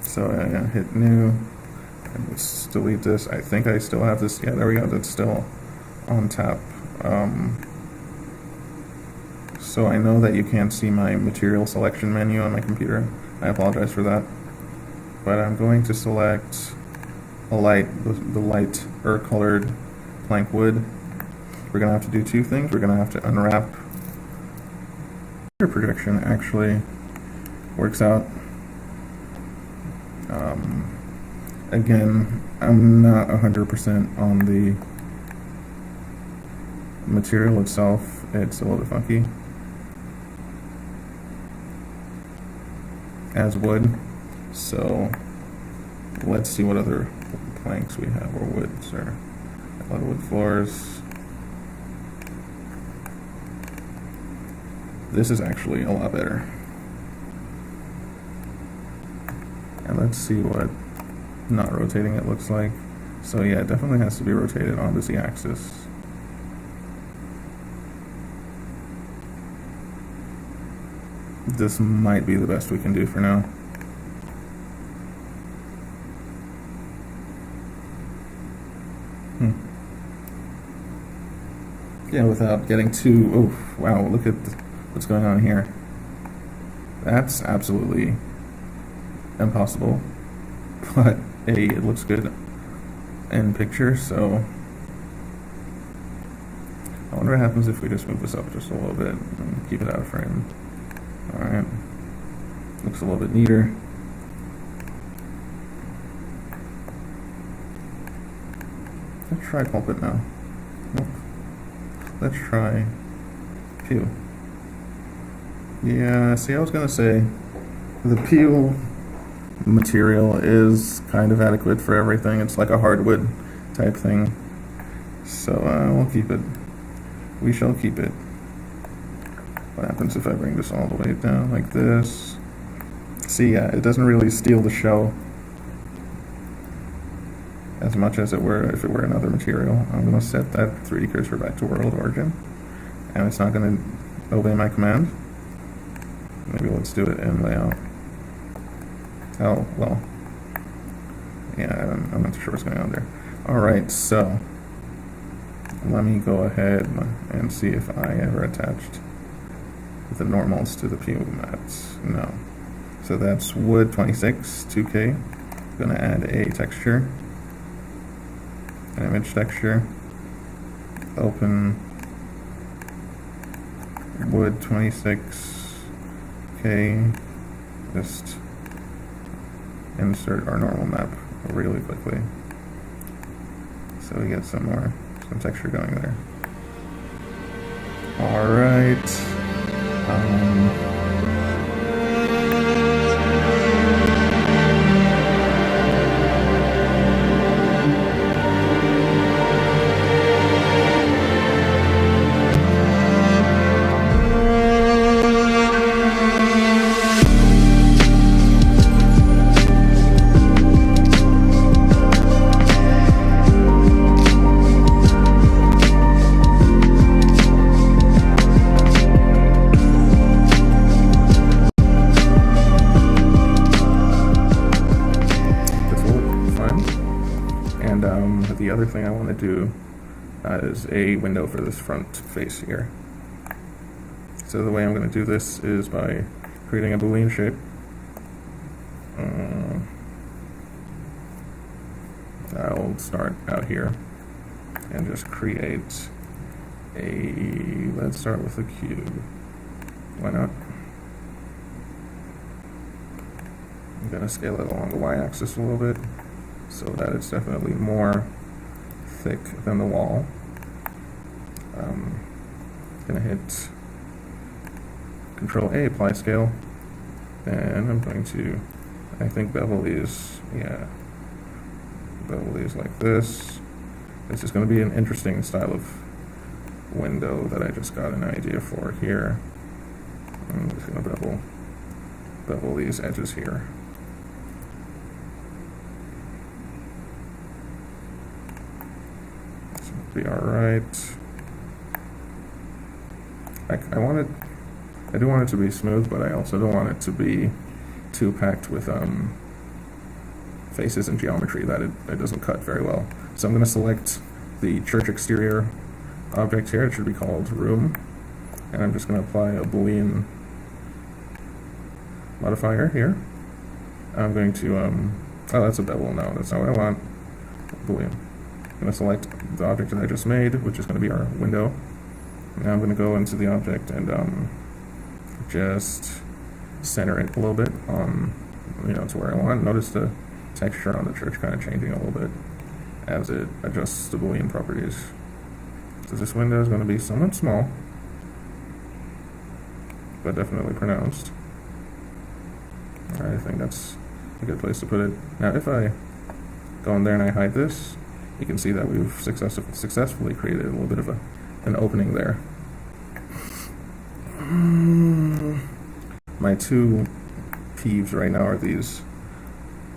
So I hit new, and let's delete this. I think I still have this. Yeah, there we go. That's still on tap. So I know that you can't see my material selection menu on my computer. I apologize for that. But I'm going to select the lighter colored plank wood. We're going to have to do 2 things. We're going to have to unwrap. Projection actually works out. Again, I'm not 100% on the material itself. It's a little bit funky. as wood. So let's see what other planks we have, or woods, or a lot of wood floors. This is actually a lot better. And let's see what not rotating it looks like. So yeah, it definitely has to be rotated on the z-axis. This might be the best we can do for now. Yeah, without getting too... Oh, wow, look at what's going on here. That's absolutely impossible. But, hey, it looks good in picture, so... I wonder what happens if we just move this up just a little bit and keep it out of frame. Alright. Looks a little bit neater. Let's try pulpit now. Nope. Let's try peel. Yeah, see, I was gonna say the peel material is kind of adequate for everything. It's like a hardwood type thing. So we'll keep it. We shall keep it. What happens if I bring this all the way down like this? See, yeah, it doesn't really steal the show as much as it were if it were another material. I'm going to set that 3D cursor back to world origin, and it's not going to obey my command. Maybe let's do it in layout. Oh, well. Yeah, I'm not sure what's going on there. Alright, so let me go ahead and see if I ever attached the normals to the PO mats. No. So that's wood 26, 2K. I'm going to add a texture. An image texture, open wood 26K, just insert our normal map really quickly so we get some texture going there. Alright. The other thing I want to do is a window for this front face here. So the way I'm going to do this is by creating a Boolean shape. I'll start out here and just create let's start with a cube. Why not? I'm going to scale it along the y-axis a little bit so that it's definitely more thick than the wall. Gonna hit Control A, apply scale, and I'm going to, I think, bevel these, yeah, bevel these like this. This is going to be an interesting style of window that I just got an idea for here. I'm just going to bevel these edges here. Be alright. I do want it to be smooth, but I also don't want it to be too packed with faces and geometry that it doesn't cut very well. So I'm going to select the church exterior object here. It should be called room, and I'm just going to apply a Boolean modifier here. I'm going to oh, that's a bevel. No, that's not what I want. Boolean. I'm going to select the object that I just made, which is going to be our window. Now I'm going to go into the object and just center it a little bit to where I want. Notice the texture on the church kind of changing a little bit as it adjusts the Boolean properties. So this window is going to be somewhat small, but definitely pronounced. I think that's a good place to put it. Now if I go in there and I hide this, you can see that we've successfully created a little bit of an opening there. My two peeves right now are these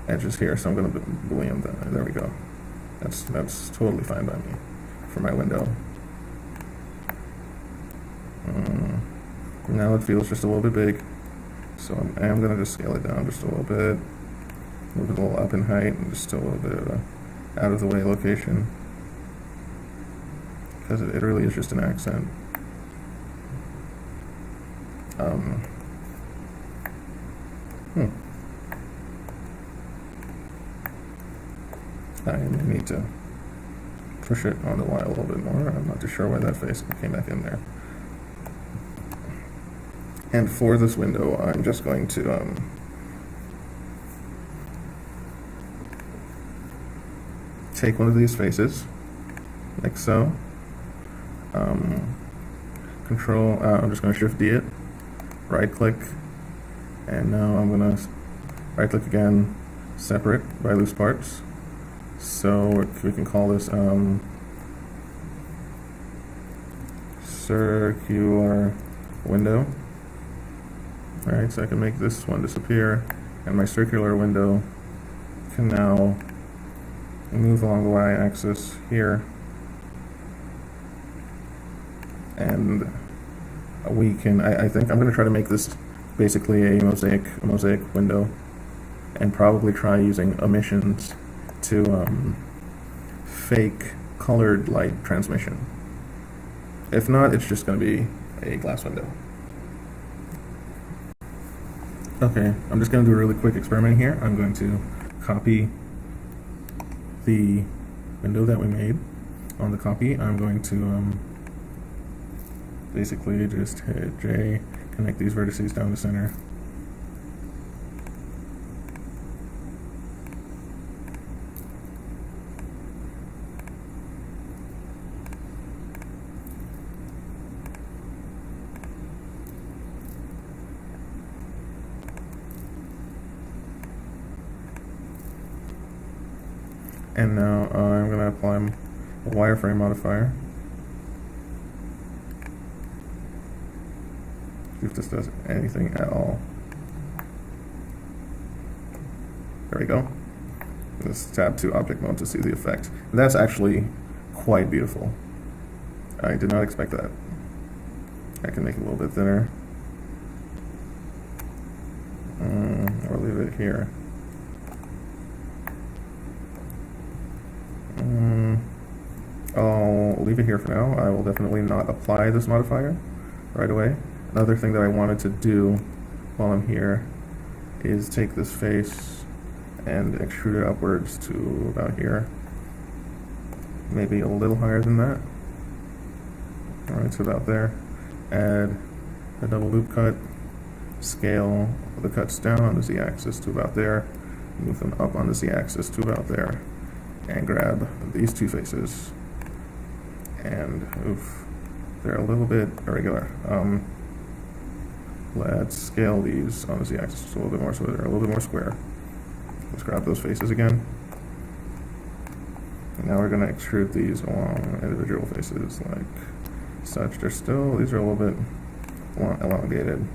edges here, so I'm going to boolean them. There we go. That's totally fine by me for my window. Now it feels just a little bit big, so I am going to just scale it down just a little bit, move it a little up in height, and just a little bit of a out of the way location, because it really is just an accent. I need to push it on the Y a little bit more. I'm not too sure why that face came back in there. And for this window, I'm just going to take one of these faces, like so. Control, I'm just going to Shift D it, right click, and now I'm going to right click again, separate by loose parts. So we can call this circular window. Alright, so I can make this one disappear, and my circular window can now move along the y-axis here, and we can, I think I'm going to try to make this basically a mosaic window, and probably try using emissions to fake colored light transmission. If not, it's just going to be a glass window. Okay, I'm just going to do a really quick experiment here. I'm going to copy the window that we made. On the copy, I'm going to basically just hit J, connect these vertices down the center. And now I'm going to apply a wireframe modifier. See if this does anything at all. There we go. Let's tab to object mode to see the effect. And that's actually quite beautiful. I did not expect that. I can make it a little bit thinner. Or leave it here. I'll leave it here for now. I will definitely not apply this modifier right away. Another thing that I wanted to do while I'm here is take this face and extrude it upwards to about here. Maybe a little higher than that. Alright, so about there. Add a double loop cut. Scale the cuts down on the z-axis to about there. Move them up on the z-axis to about there. And grab these two faces, and oof, they're a little bit irregular. Let's scale these on the z-axis just a little bit more so they're a little bit more square. Let's grab those faces again. And now we're going to extrude these along individual faces like such. These are a little bit elongated.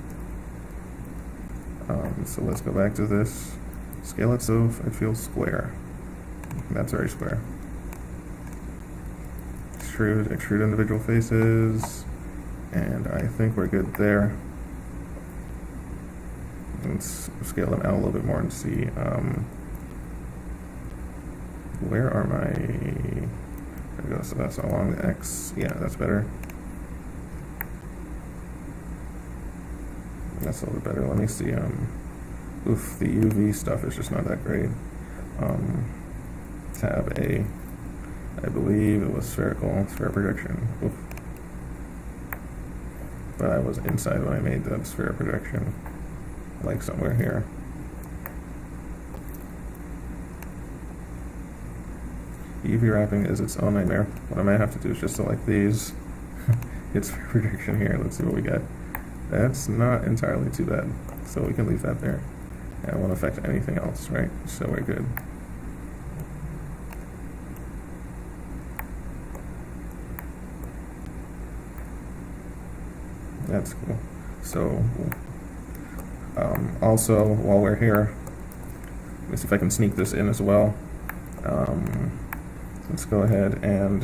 So let's go back to this. Scale it so it feels square. That's very square. Extrude individual faces, and I think we're good there. Let's scale them out a little bit more and see where are my, there we go, so that's along the X, yeah, that's better. That's a little bit better. Let me see, oof, the UV stuff is just not that great. Tab A, I believe it was sphere projection. Oof. But I was inside when I made that sphere projection, like somewhere here. UV wrapping is its own nightmare. What I might have to do is just select these, hit sphere projection here. Let's see what we get. That's not entirely too bad, so we can leave that there. And it won't affect anything else, right? So we're good. That's cool. So also, while we're here, let's see if I can sneak this in as well. Let's go ahead and,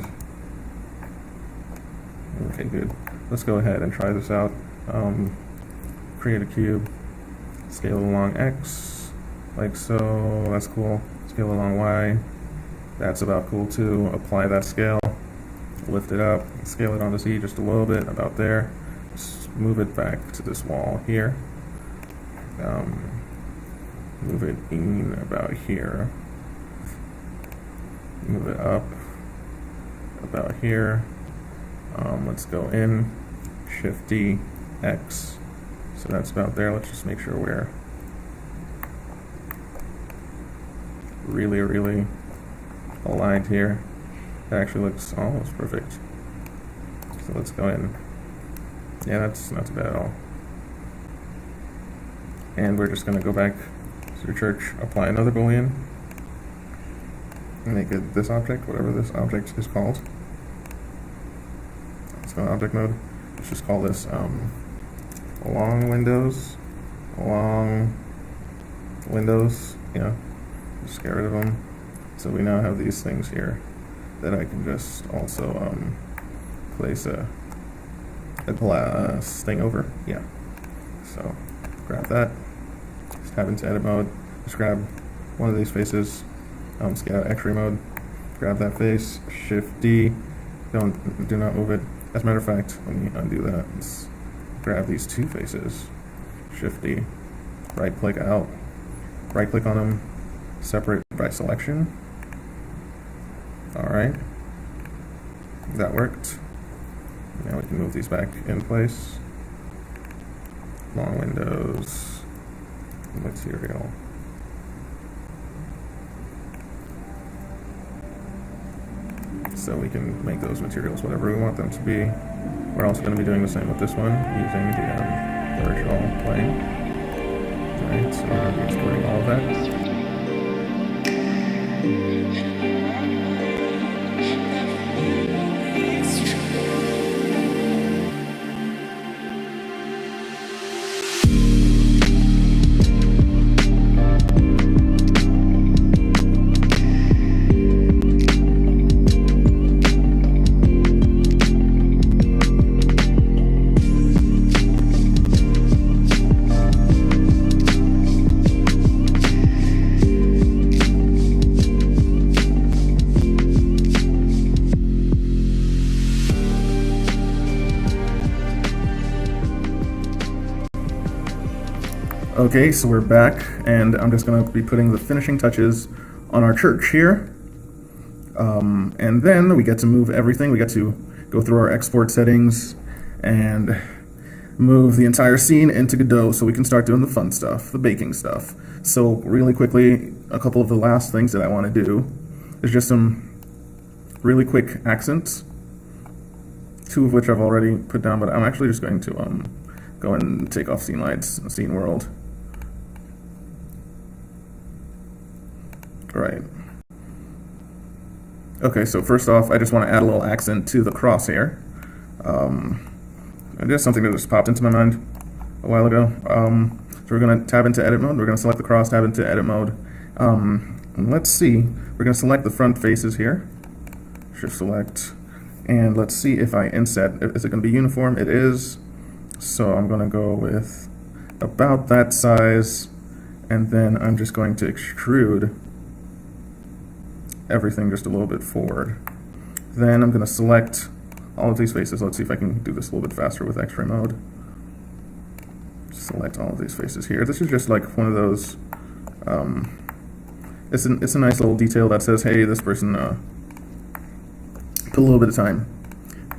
okay, good. Let's go ahead and try this out. Create a cube, scale it along X, like so, that's cool. Scale it along Y, that's about cool too. Apply that scale, lift it up, scale it onto Z just a little bit, about there. Just move it back to this wall here. Move it in about here. Move it up about here. Let's go in, Shift D, X. So that's about there. Let's just make sure we're really, really aligned here. That actually looks almost perfect. So let's go in. Yeah, that's not too bad at all. And we're just going to go back to the church, apply another boolean, make it this object, whatever this object is called. Let's go to object mode. Let's just call this long windows, just get rid of them. So we now have these things here that I can just also place a glass thing over. Yeah. So grab that. Just tab into edit mode. Just grab one of these faces. Scale out X-ray mode. Grab that face. Shift D. Do not move it. As a matter of fact, let me undo that. Let's grab these two faces. Shift D. Right click out. Right click on them. Separate by selection. All right. That worked. Now we can move these back in place. Long windows, material. So we can make those materials whatever we want them to be. We're also going to be doing the same with this one, using the original plane. Alright, so we're going to be exporting all of that. Okay, so we're back, and I'm just going to be putting the finishing touches on our church here. And then we get to move everything. We get to go through our export settings and move the entire scene into Godot so we can start doing the fun stuff, the baking stuff. So really quickly, a couple of the last things that I want to do is just some really quick accents, two of which I've already put down, but I'm actually just going to go and take off scene lights, scene world. Right. Okay, so first off, I just want to add a little accent to the crosshair. Just something that just popped into my mind a while ago. So we're going to tab into edit mode. We're going to select the cross, tab into edit mode. And let's see. We're going to select the front faces here. Shift select. And let's see if I inset. Is it going to be uniform? It is. So I'm going to go with about that size. And then I'm just going to extrude everything just a little bit forward. Then I'm going to select all of these faces. Let's see if I can do this a little bit faster with X-ray mode. Select all of these faces here. This is just like one of those, it's a nice little detail that says, hey, this person put a little bit of time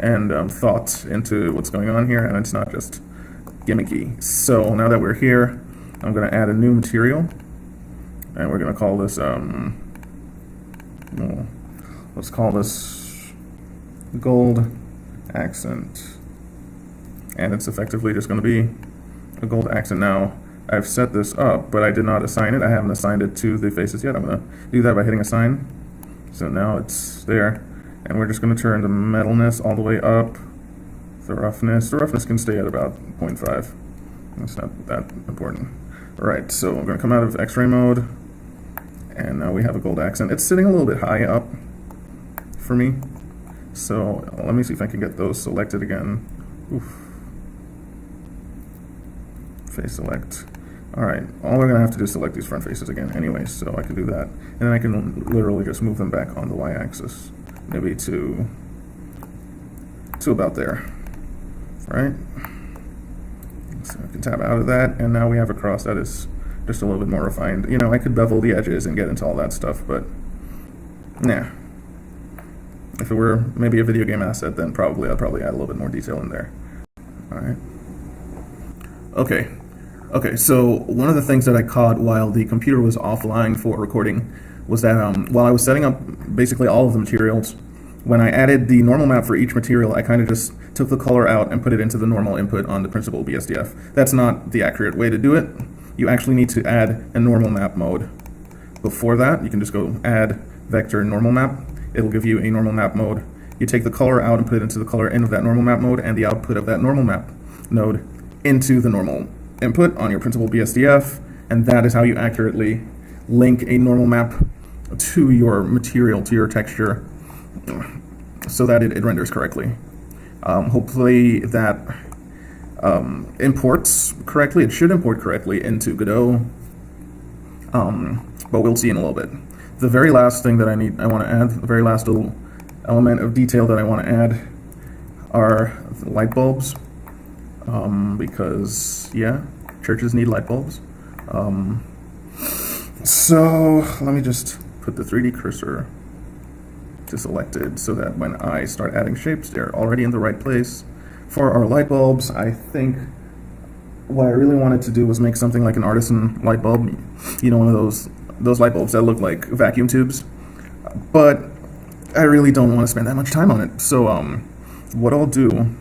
and thought into what's going on here, and it's not just gimmicky. So now that we're here, I'm going to add a new material, and we're going to call this, let's call this gold accent, and it's effectively just going to be a gold accent. Now I've set this up, but I did not assign it. I haven't assigned it to the faces yet. I'm going to do that by hitting assign. So now it's there. And we're just going to turn the metalness all the way up. The roughness can stay at about 0.5. It's not that important. All right, so I'm going to come out of X-ray mode. And now we have a gold accent. It's sitting a little bit high up for me. So let me see if I can get those selected again. Oof. Face select. All right, all we're gonna have to do is select these front faces again anyway, so I can do that. And then I can literally just move them back on the y-axis, maybe to about there, right? So I can tab out of that, and now we have a cross that is just a little bit more refined. You know, I could bevel the edges and get into all that stuff, but nah. If it were maybe a video game asset, then I'd probably add a little bit more detail in there. All right. Okay, so one of the things that I caught while the computer was offline for recording was that while I was setting up basically all of the materials, when I added the normal map for each material, I kind of just took the color out and put it into the normal input on the principal BSDF. That's not the accurate way to do it. You actually need to add a normal map mode. Before that, you can just go add vector normal map. It'll give you a normal map mode. You take the color out and put it into the color in of that normal map mode and the output of that normal map node into the normal input on your principal BSDF, and that is how you accurately link a normal map to your material, to your texture, so that it renders correctly. Hopefully that imports correctly. It should import correctly into Godot, but we'll see in a little bit. The very last thing that I want to add, the very last little element of detail that I want to add are the light bulbs. Because, yeah, churches need light bulbs. So let me just put the 3D cursor to selected so that when I start adding shapes, they're already in the right place. For our light bulbs, I think what I really wanted to do was make something like an artisan light bulb. You know, one of those light bulbs that look like vacuum tubes. But I really don't want to spend that much time on it. So what I'll do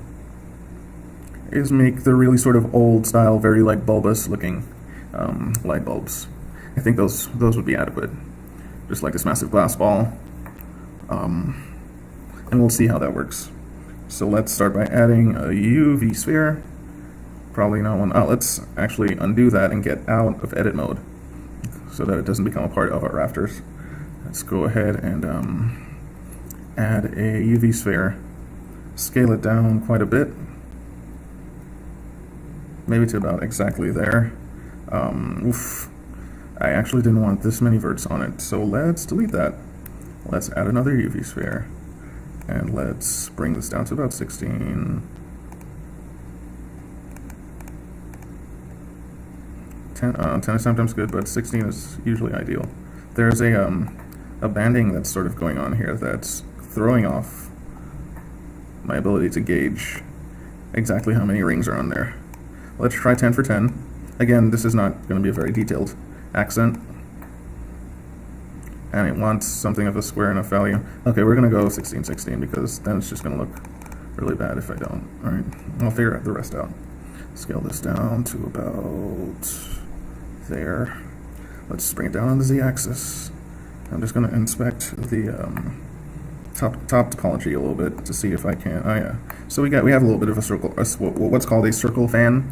is make the really sort of old style, very like bulbous looking light bulbs. I think those would be adequate. Just like this massive glass ball. And we'll see how that works. So let's start by adding a UV sphere. Probably not one. Let's actually undo that and get out of edit mode so that it doesn't become a part of our rafters. Let's go ahead and add a UV sphere. Scale it down quite a bit. Maybe to about exactly there. I actually didn't want this many verts on it, so let's delete that. Let's add another UV sphere, and let's bring this down to about 16. 10 is sometimes good, but 16 is usually ideal. There's a banding that's sort of going on here that's throwing off my ability to gauge exactly how many rings are on there. Let's try 10 for 10. Again, this is not going to be a very detailed accent. And it wants something of a square enough value. Okay, we're going to go 16, 16 because then it's just going to look really bad if I don't. All right, I'll figure the rest out. Scale this down to about there. Let's bring it down on the z-axis. I'm just going to inspect the top topology a little bit to see if I can. Oh yeah. So we have a little bit of a circle, what's called a circle fan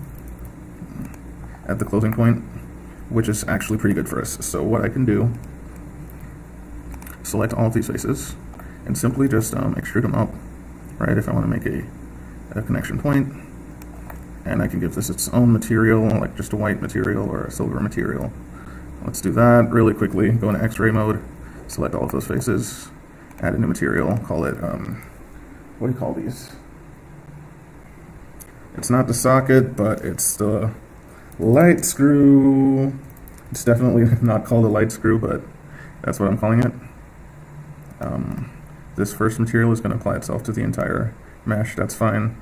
at the closing point, which is actually pretty good for us. So what I can do, select all of these faces and simply just extrude them up, right? If I want to make a connection point, and I can give this its own material, like just a white material or a silver material. Let's do that really quickly. Go into X-ray mode, select all of those faces, add a new material, call it, what do you call these? It's not the socket, but it's the light screw. It's definitely not called a light screw, but that's what I'm calling it. This first material is going to apply itself to the entire mesh, that's fine.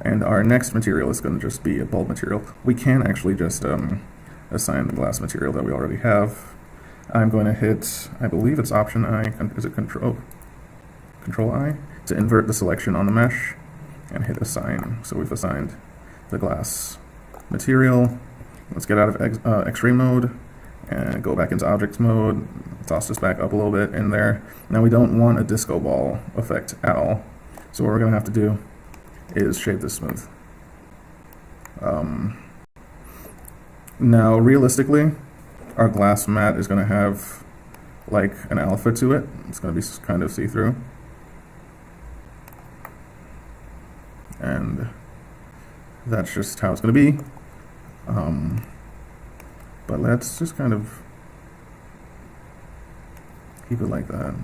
And our next material is going to just be a bulb material. We can actually just assign the glass material that we already have. I'm going to hit, I believe it's Option I, is it Control I? To invert the selection on the mesh and hit Assign. So we've assigned the glass material. Let's get out of extreme mode and go back into objects mode. Toss this back up a little bit in there. Now we don't want a disco ball effect at all. So what we're gonna have to do is shape this smooth. Now realistically, our glass mat is gonna have like an alpha to it. It's gonna be kind of see-through. And that's just how it's gonna be. But let's just kind of keep it like that.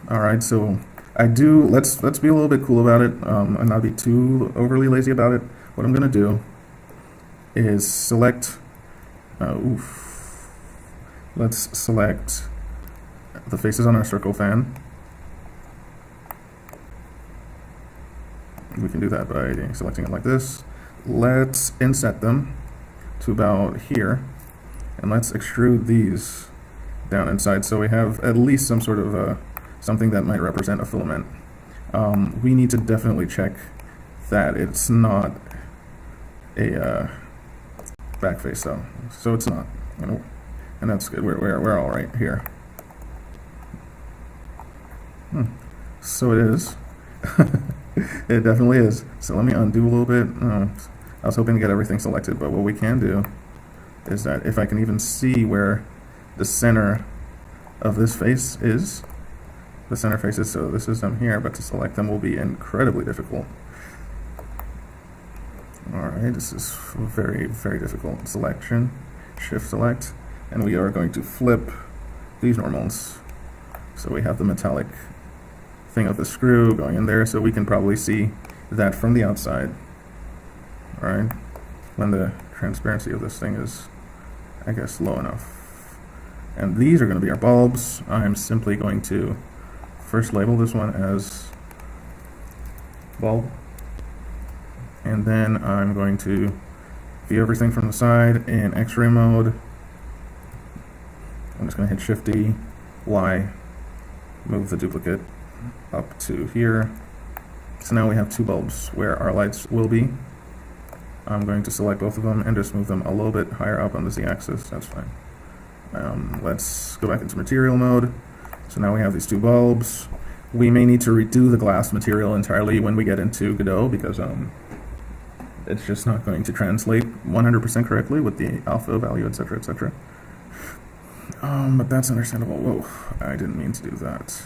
All right, so let's be a little bit cool about it, and not be too overly lazy about it. What I'm gonna do is select, let's select the faces on our circle fan. We can do that by selecting it like this. Let's inset them to about here, and let's extrude these down inside so we have at least some sort of something that might represent a filament. We need to definitely check that it's not a back face though, so it's not, and that's good. We're all right here. So it is. It definitely is. So let me undo a little bit. I was hoping to get everything selected, but what we can do is that if I can even see where the center of this face is, the center faces, so this is them here, but to select them will be incredibly difficult. Alright, this is very, very difficult. Selection, shift select, and we are going to flip these normals. So we have the metallic thing of the screw going in there, so we can probably see that from the outside. Alright, when the transparency of this thing is, I guess, low enough. And these are going to be our bulbs. I'm simply going to first label this one as bulb, and then I'm going to view everything from the side in X-ray mode. I'm just going to hit Shift D, Y, move the duplicate up to here. So now we have two bulbs where our lights will be. I'm going to select both of them and just move them a little bit higher up on the Z-axis. That's fine. Let's go back into material mode. So now we have these two bulbs. We may need to redo the glass material entirely when we get into Godot, because it's just not going to translate 100% correctly with the alpha value, etc., etc. But that's understandable. Whoa, I didn't mean to do that.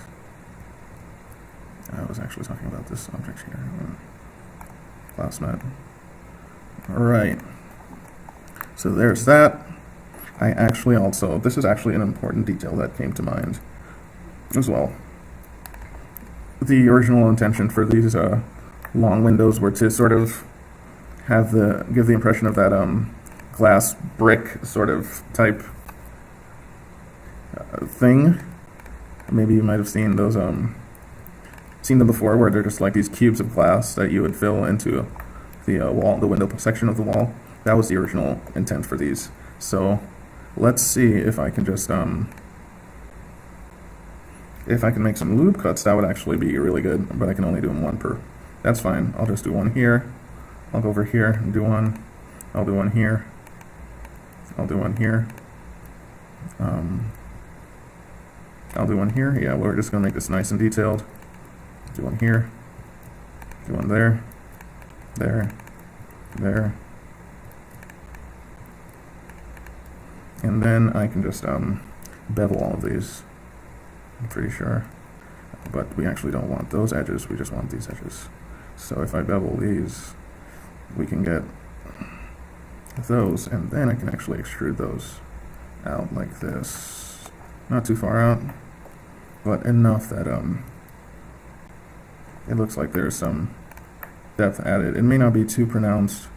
I was actually talking about this object here. Glass mat. Alright. So there's that. I actually also, this is actually an important detail that came to mind as well. The original intention for these long windows were to sort of give the impression of that glass brick sort of type thing. Maybe you might have seen those seen them before, where they're just like these cubes of glass that you would fill into the wall, the window section of the wall. That was the original intent for these. So let's see if I can just if I can make some loop cuts. That would actually be really good, but I can only do them one per. That's fine. I'll just do one here. I'll go over here and do one. I'll do one here. I'll do one here. I'll do one here. Yeah, we're just gonna make this nice and detailed. Do one here. Do one there. There. There. And then I can just bevel all of these, I'm pretty sure. But we actually don't want those edges, we just want these edges. So if I bevel these, we can get those, and then I can actually extrude those out like this. Not too far out, but enough that it looks like there's some depth added. It may not be too pronounced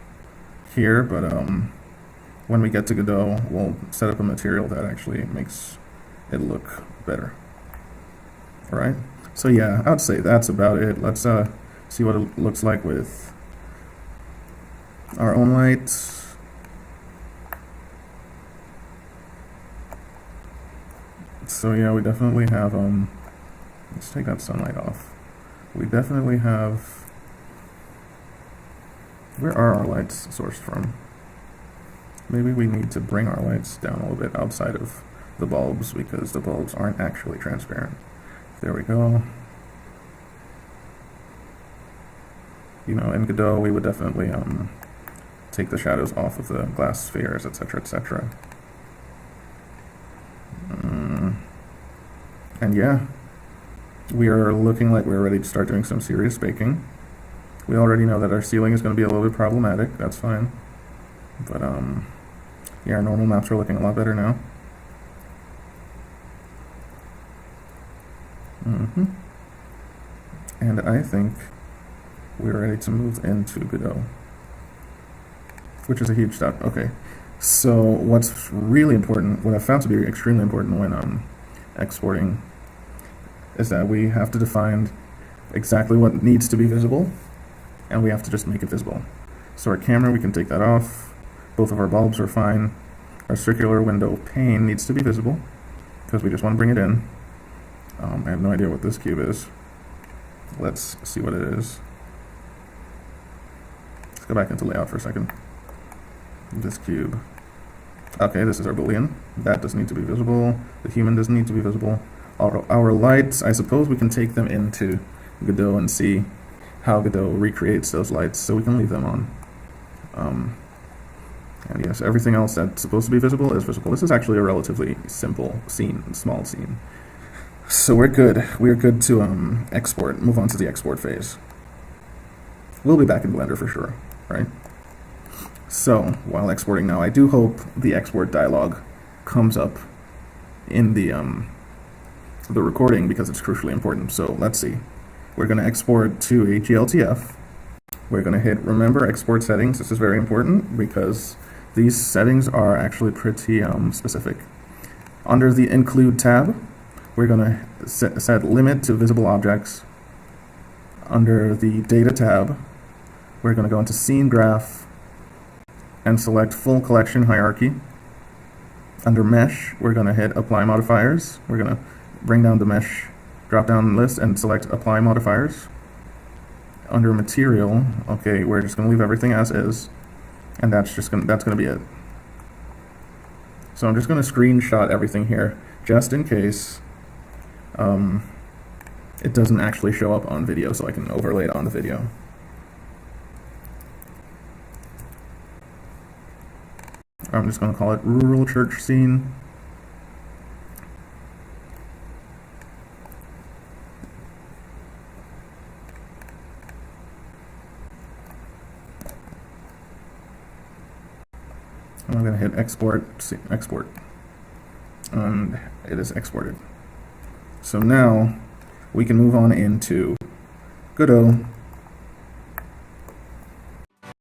here, but when we get to Godot, we'll set up a material that actually makes it look better. Alright, so yeah, I'd say that's about it. Let's see what it looks like with our own lights. So yeah, we definitely have, let's take that sunlight off. We definitely have, where are our lights sourced from? Maybe we need to bring our lights down a little bit outside of the bulbs because the bulbs aren't actually transparent. There we go. You know, in Godot, we would definitely take the shadows off of the glass spheres, etc., etc. And yeah, we are looking like we're ready to start doing some serious baking. We already know that our ceiling is going to be a little bit problematic. That's fine. But yeah, our normal maps are looking a lot better now. And I think we're ready to move into Godot, which is a huge step. Okay, so what's really important, what I found to be extremely important when exporting, is that we have to define exactly what needs to be visible, and we have to just make it visible. So our camera, we can take that off. Both of our bulbs are fine. Our circular window pane needs to be visible because we just want to bring it in. I have no idea what this cube is. Let's see what it is. Let's go back into layout for a second. This cube. Okay, this is our boolean. That doesn't need to be visible. The human doesn't need to be visible. Our lights, I suppose we can take them into Godot and see how Godot recreates those lights, so we can leave them on. And yes, everything else that's supposed to be visible is visible. This is actually a relatively simple scene, small scene. So we're good. We're good to export, move on to the export phase. We'll be back in Blender for sure, right? So while exporting now, I do hope the export dialog comes up in the recording because it's crucially important. So let's see. We're going to export to a GLTF. We're going to hit remember export settings. This is very important because these settings are actually pretty specific. Under the include tab, we're going to set limit to visible objects. Under the data tab, we're going to go into scene graph and select full collection hierarchy. Under mesh, we're going to hit apply modifiers. We're going to bring down the mesh drop down list and select apply modifiers. Under material, okay, we're just going to leave everything as is, and that's going to be it. So I'm just going to screenshot everything here just in case it doesn't actually show up on video, so I can overlay it on the video. I'm just going to call it rural church scene. And I'm going to hit export, export, and it is exported. So now we can move on into Godot